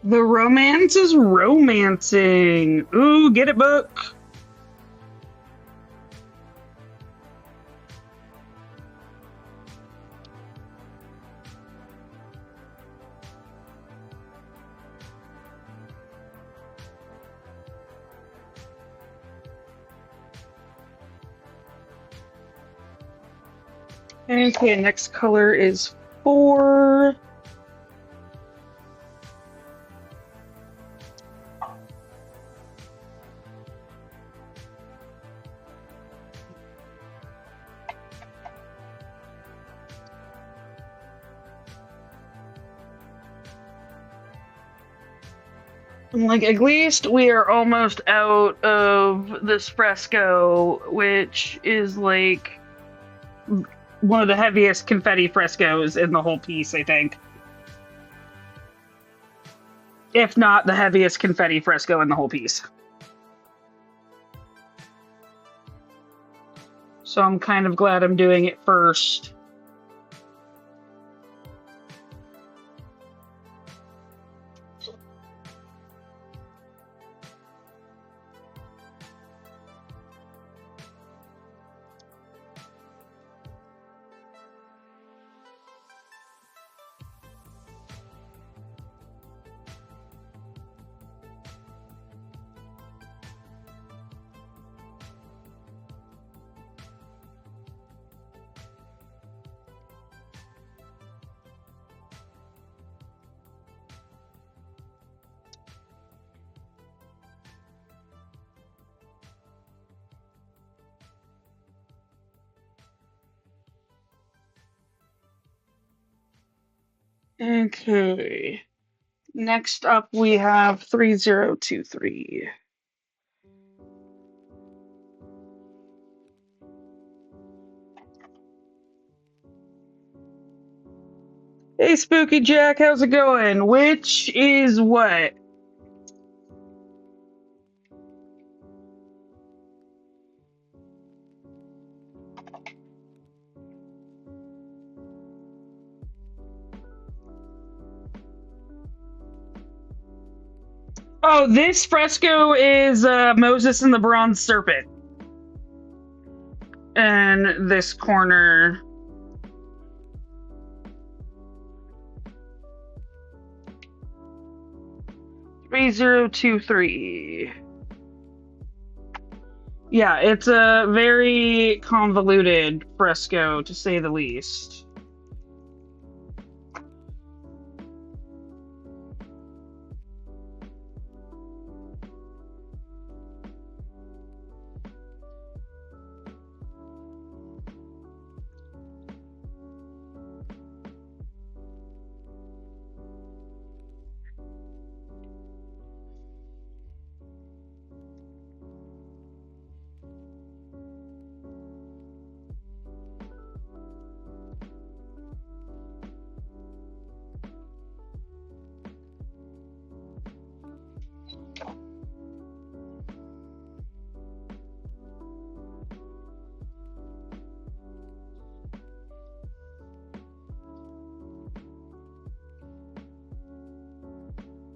The romance is romancing. Ooh, get it, book. Okay, next color is 4. Like, at least we are almost out of this fresco, which is like one of the heaviest confetti frescoes in the whole piece, I think. If not the heaviest confetti fresco in the whole piece. So I'm kind of glad I'm doing it first. Okay. Next up, we have 3023. Hey, Spooky Jack, how's it going? Which is what? Oh, this fresco is Moses and the Bronze Serpent. And this corner. 3023. Yeah, it's a very convoluted fresco, to say the least.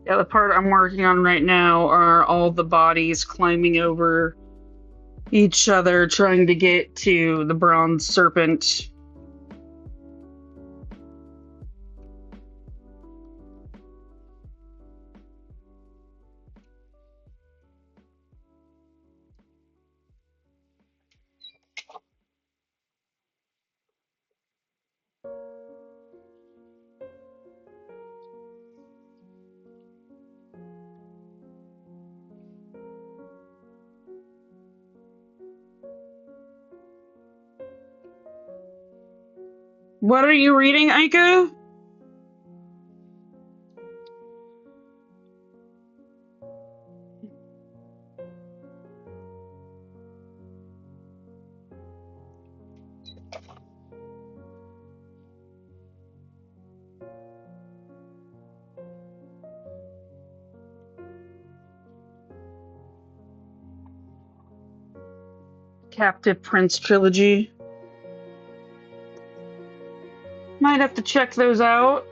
Yeah, the part I'm working on right now are all the bodies climbing over each other, trying to get to the bronze serpent. What are you reading, Aika? Captive Prince Trilogy. Might have to check those out.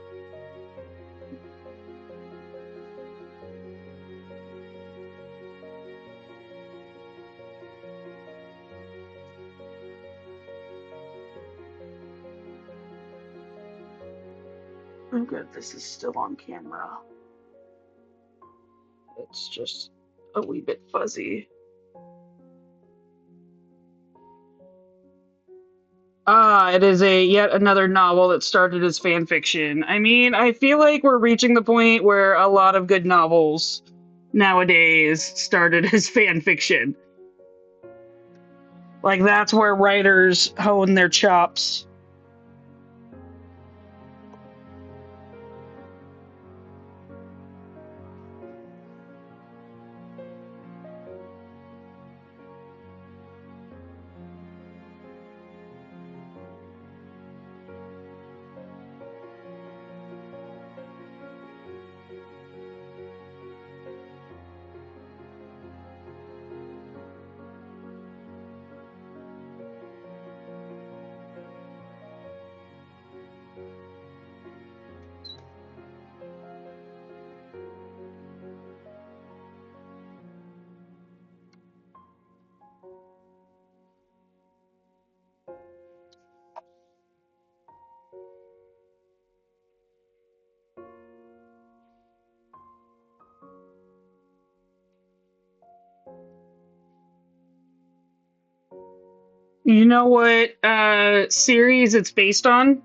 Oh, good. This is still on camera. It's just a wee bit fuzzy. Ah, it is a yet another novel that started as fan fiction. I mean, I feel like we're reaching the point where a lot of good novels nowadays started as fan fiction. Like that's where writers hone their chops. You know what series it's based on?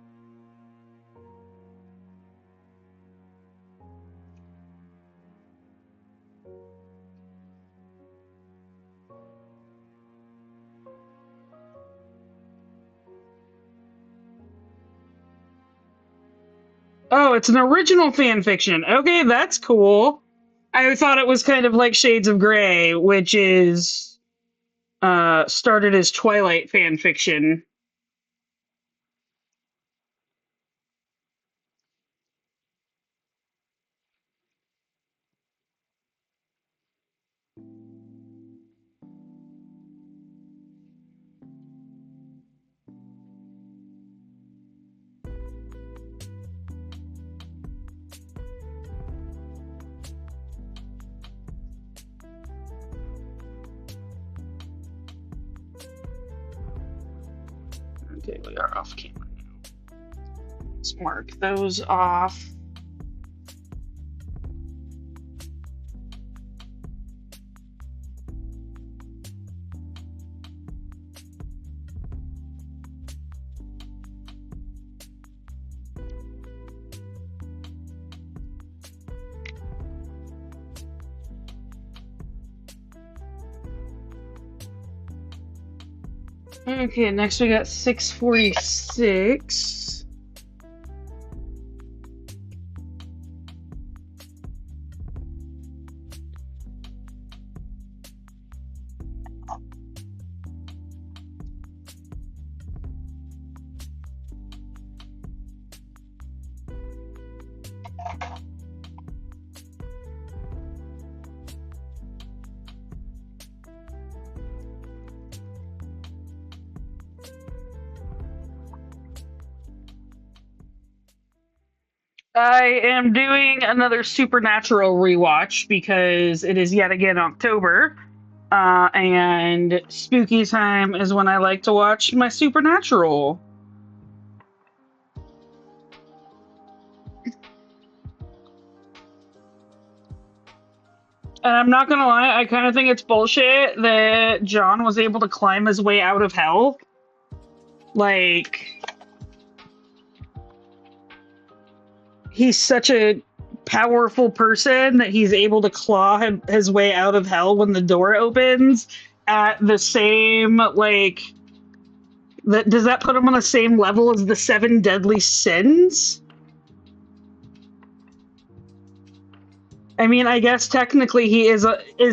Oh, it's an original fan fiction. Okay, that's cool. I thought it was kind of like Shades of Grey, which is started as Twilight fan fiction. Okay, we are off camera now. Let's mark those off. Okay, next we got 646. I am doing another Supernatural rewatch because it is yet again October. And spooky time is when I like to watch my Supernatural. And I'm not gonna lie, I kind of think it's bullshit that John was able to climb his way out of hell. Like, he's such a powerful person that he's able to claw his way out of hell when the door opens at the same, like, does that put him on the same level as the seven deadly sins? I mean, I guess technically he is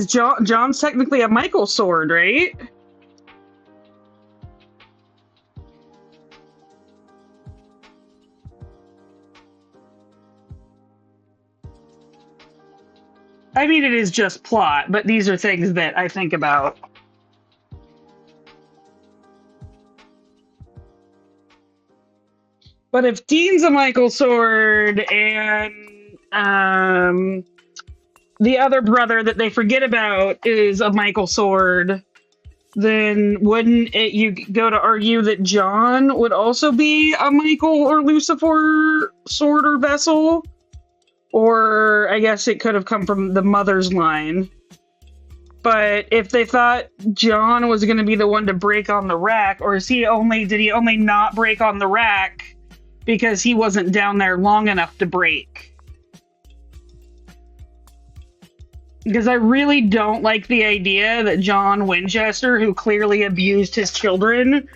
John's technically a Michael sword, right? I mean, it is just plot, but these are things that I think about. But if Dean's a Michael sword and the other brother that they forget about is a Michael sword, then wouldn't it you go to argue that John would also be a Michael or Lucifer sword or vessel? Or I guess it could have come from the mother's line. But if they thought John was going to be the one to break on the rack, or did he only not break on the rack because he wasn't down there long enough to break? Because I really don't like the idea that John Winchester, who clearly abused his children,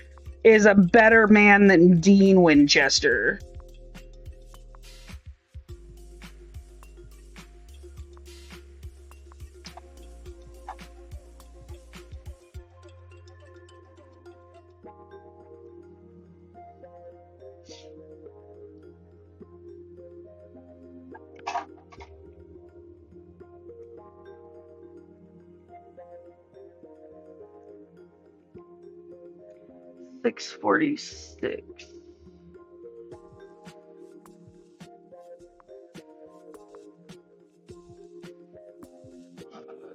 is a better man than Dean Winchester. $6.46.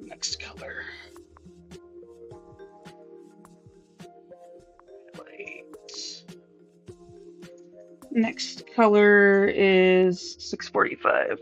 Next color. Next color is 645.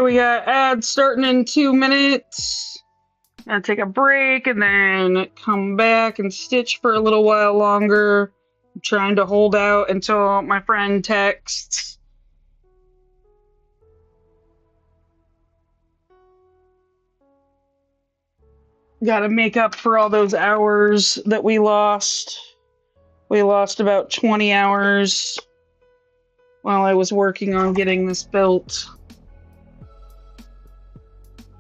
we got ads starting in 2 minutes. Gotta take a break and then come back and stitch for a little while longer. I'm trying to hold out until my friend texts. Gotta make up for all those hours that we lost. We lost about 20 hours while I was working on getting this built,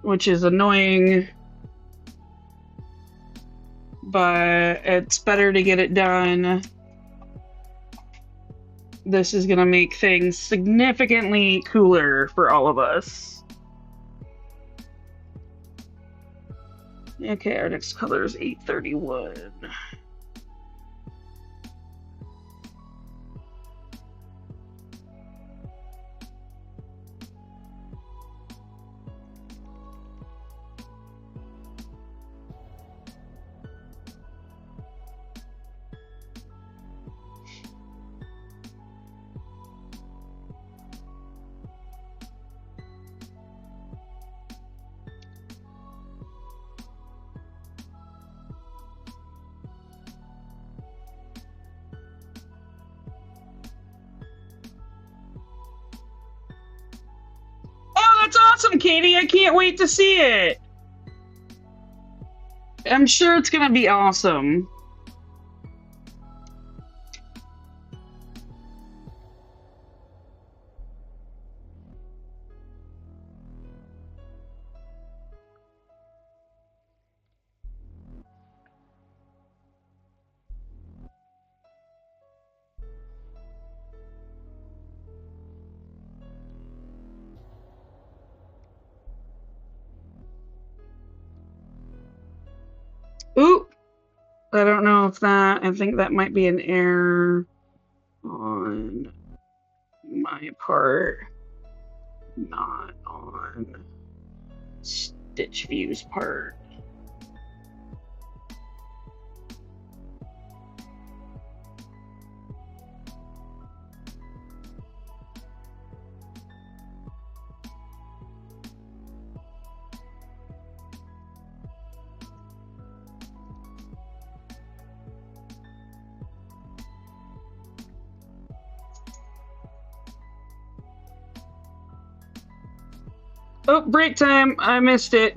which is annoying, but it's better to get it done. This is going to make things significantly cooler for all of us. Okay, our next color is 831. Oh, that's awesome, Katie. I can't wait to see it. I'm sure it's going to be awesome. Ooh, I don't know if that, I think that might be an error on my part, not on Stitch View's part. Oh, break time. I missed it.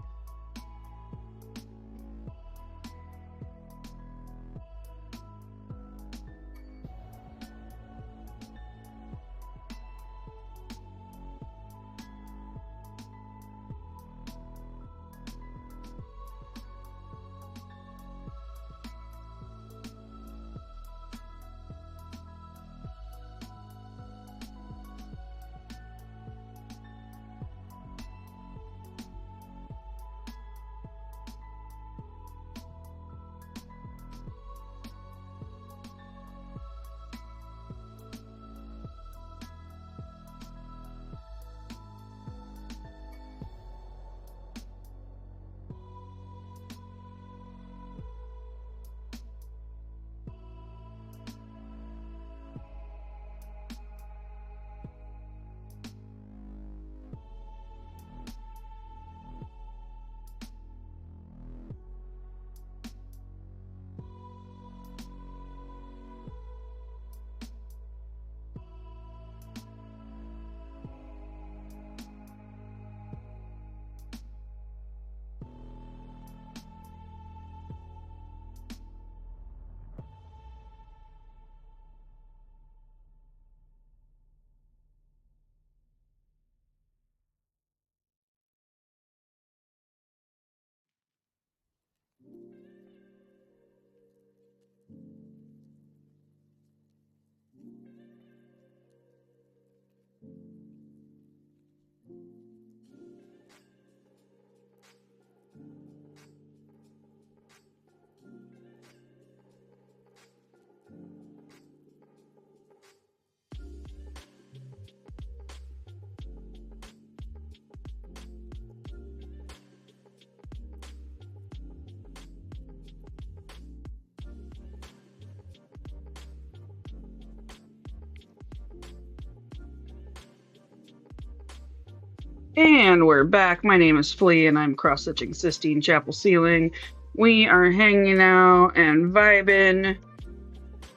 And we're back. My name is Flea, and I'm cross-stitching Sistine Chapel ceiling. We are hanging out and vibing.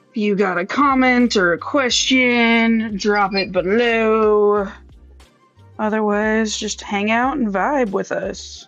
If you got a comment or a question, drop it below. Otherwise, just hang out and vibe with us.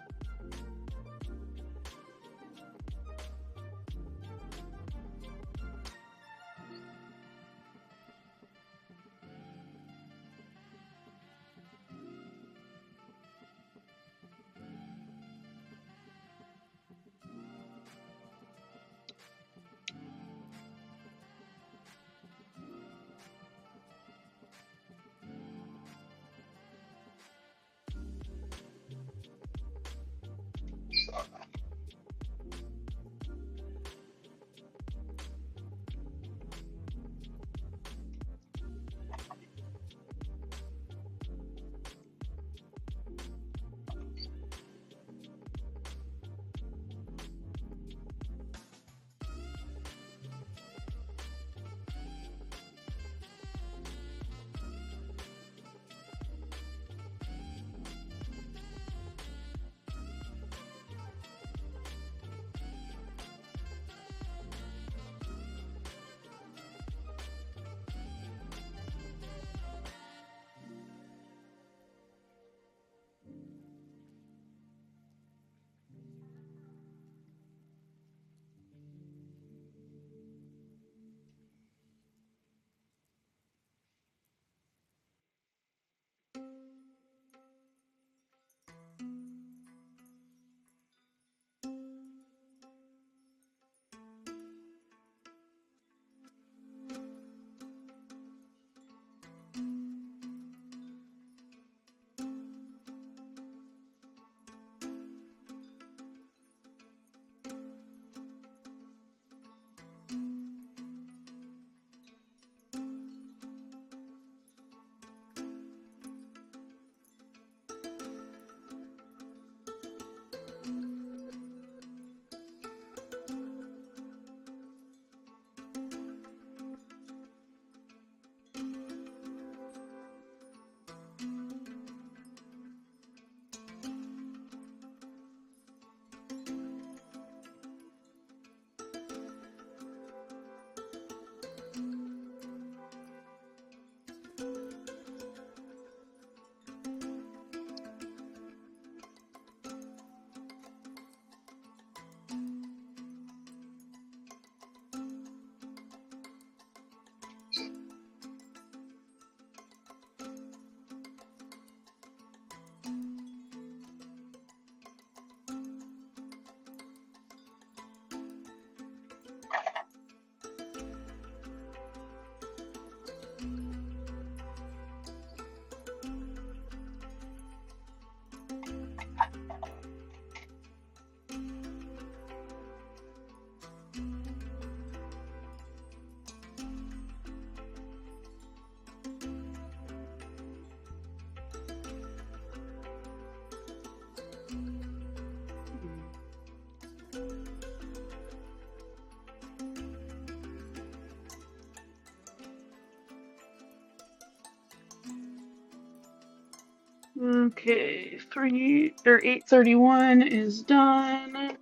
Okay, 831 is done.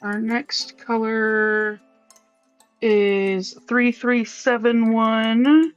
Our next color is 3371.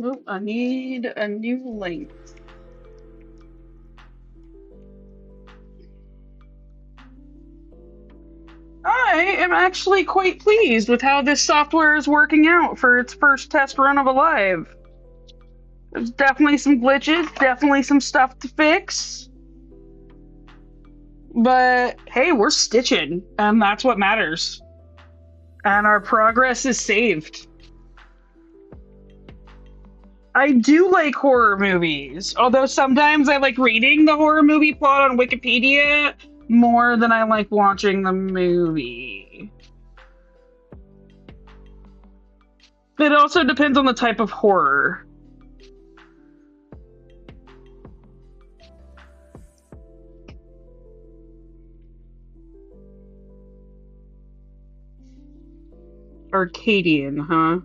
Oh, I need a new length. I am actually quite pleased with how this software is working out for its first test run of Alive. There's definitely some glitches, definitely some stuff to fix. But hey, we're stitching, and that's what matters. And our progress is saved. I do like horror movies, although sometimes I like reading the horror movie plot on Wikipedia more than I like watching the movie. It also depends on the type of horror. Arcadian, huh?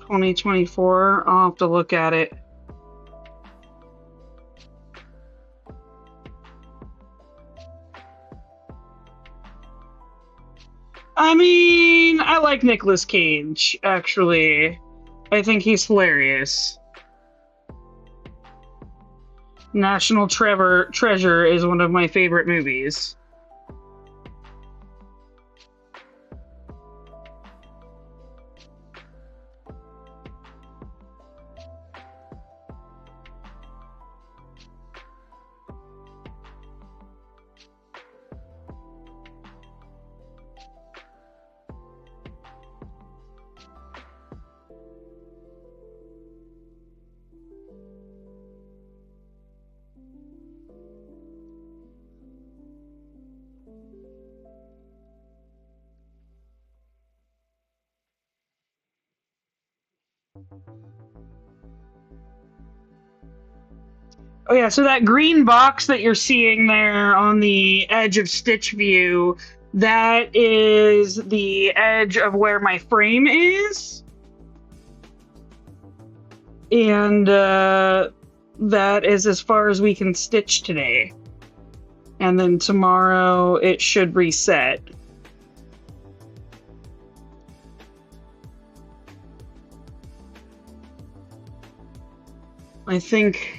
$2024. I'll have to look at it. I mean, I like Nicolas Cage, actually. I think he's hilarious. National Treasure is one of my favorite movies. Oh yeah, so that green box that you're seeing there on the edge of Stitch View, that is the edge of where my frame is. And that is as far as we can stitch today. And then tomorrow it should reset. I think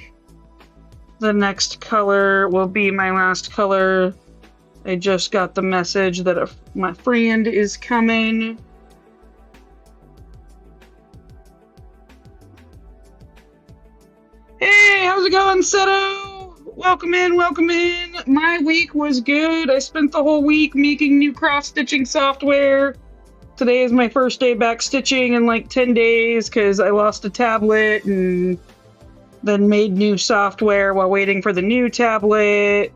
the next color will be my last color. I just got the message that my friend is coming. Hey, how's it going, Seto? Welcome in, welcome in. My week was good. I spent the whole week making new cross-stitching software. Today is my first day back stitching in like 10 days because I lost a tablet and then made new software while waiting for the new tablet.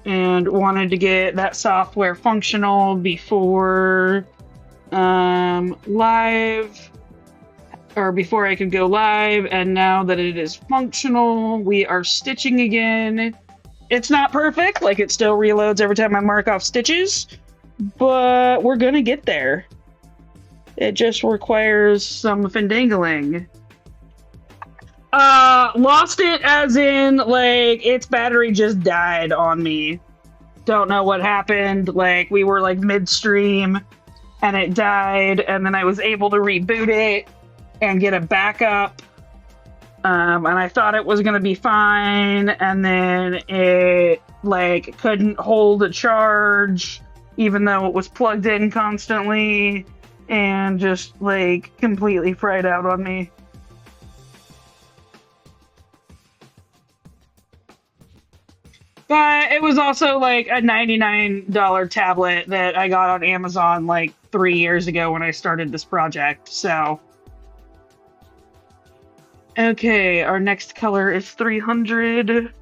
And wanted to get that software functional before live, or before I could go live. And now that it is functional, we are stitching again. It's not perfect, like it still reloads every time I mark off stitches, but we're gonna get there. It just requires some findangling. Lost it as in, like, its battery just died on me. Don't know what happened. Like, we were, like, midstream, and it died, and then I was able to reboot it and get a backup. And I thought it was gonna be fine, and then it, like, couldn't hold a charge, even though it was plugged in constantly, and just, like, completely fried out on me. But it was also like a $99 tablet that I got on Amazon like 3 years ago when I started this project, so. Okay, our next color is 300.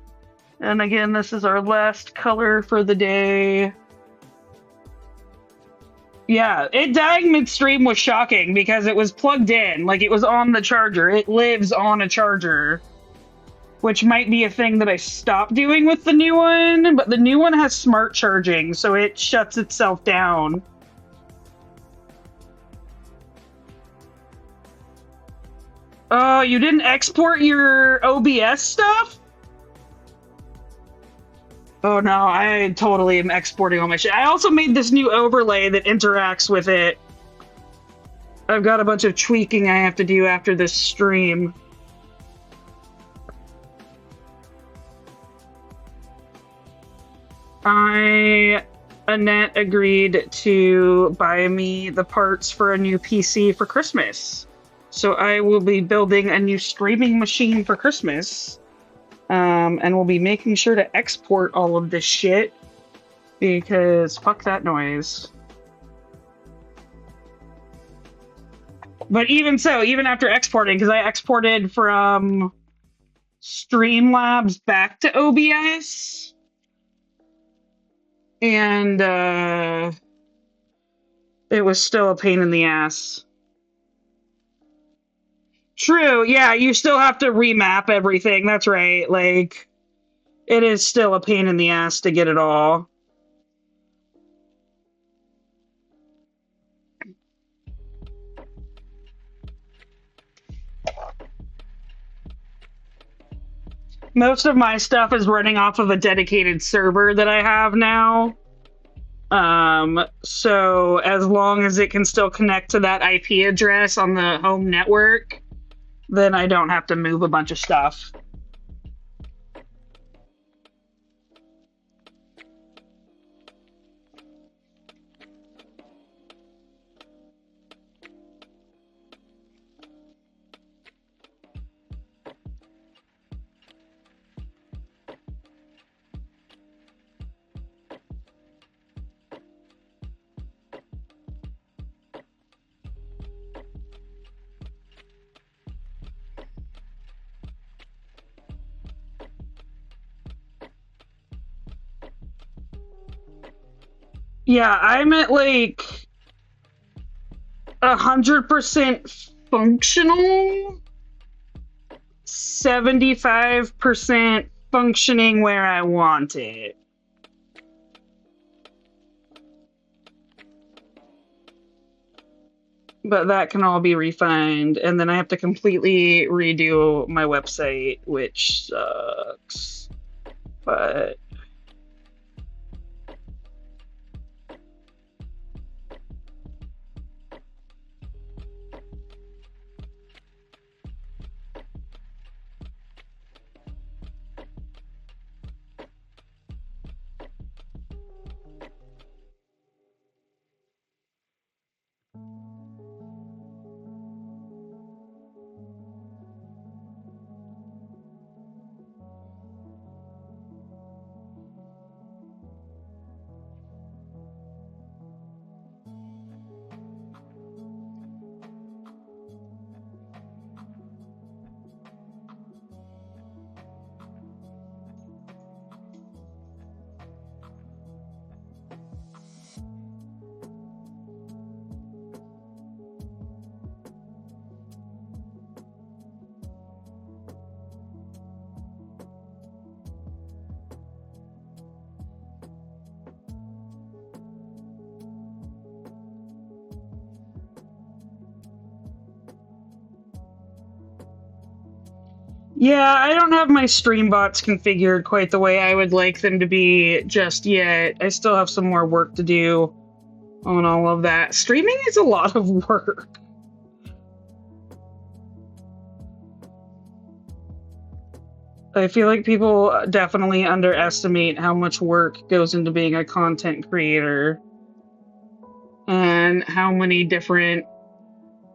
And again, this is our last color for the day. Yeah, it dying midstream was shocking because it was plugged in, like it was on the charger. It lives on a charger, which might be a thing that I stopped doing with the new one, but the new one has smart charging, so it shuts itself down. Oh, you didn't export your OBS stuff? Oh no, I totally am exporting all my shit. I also made this new overlay that interacts with it. I've got a bunch of tweaking I have to do after this stream. Annette agreed to buy me the parts for a new PC for Christmas. So I will be building a new streaming machine for Christmas. And we'll be making sure to export all of this shit because fuck that noise. But even so, even after exporting, because I exported from Streamlabs back to OBS, and it was still a pain in the ass. True, yeah, you still have to remap everything. That's right. Like, it is still a pain in the ass to get it all. Most of my stuff is running off of a dedicated server that I have now. So as long as it can still connect to that IP address on the home network, then I don't have to move a bunch of stuff. Yeah, I'm at like 100% functional, 75% functioning where I want it. But that can all be refined, and then I have to completely redo my website, which sucks. But yeah, I don't have my stream bots configured quite the way I would like them to be just yet. I still have some more work to do on all of that. Streaming is a lot of work. I feel like people definitely underestimate how much work goes into being a content creator and how many different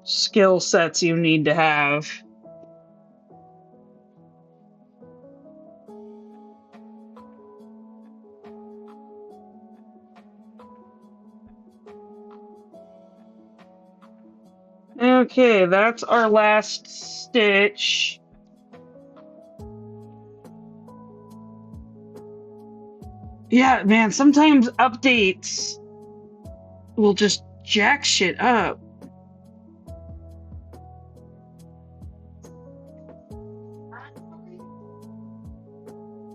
skill sets you need to have. Okay, that's our last stitch. Yeah, man, sometimes updates will just jack shit up.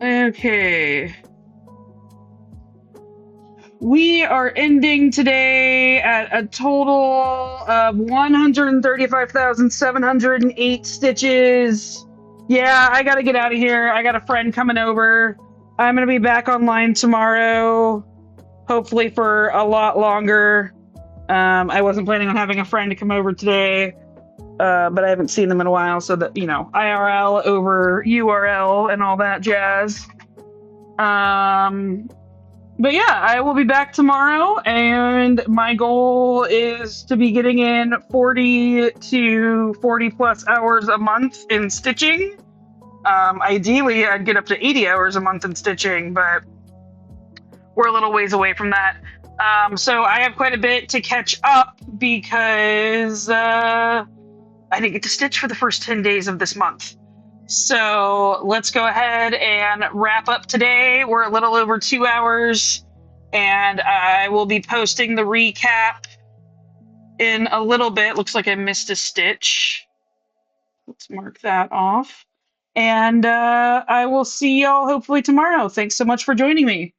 Okay. We are ending today at a total of 135,708 stitches. Yeah, I gotta get out of here. I got a friend coming over. I'm gonna be back online tomorrow, hopefully for a lot longer. I wasn't planning on having a friend to come over today, but I haven't seen them in a while, so that, IRL over URL and all that jazz. Um, but yeah, I will be back tomorrow, and my goal is to be getting in 40 to 40 plus hours a month in stitching. Ideally, I'd get up to 80 hours a month in stitching, but we're a little ways away from that. So I have quite a bit to catch up because I didn't get to stitch for the first 10 days of this month. So let's go ahead and wrap up today. We're a little over 2 hours, and I will be posting the recap in a little bit. Looks like I missed a stitch. Let's mark that off. And I will see y'all hopefully tomorrow. Thanks so much for joining me.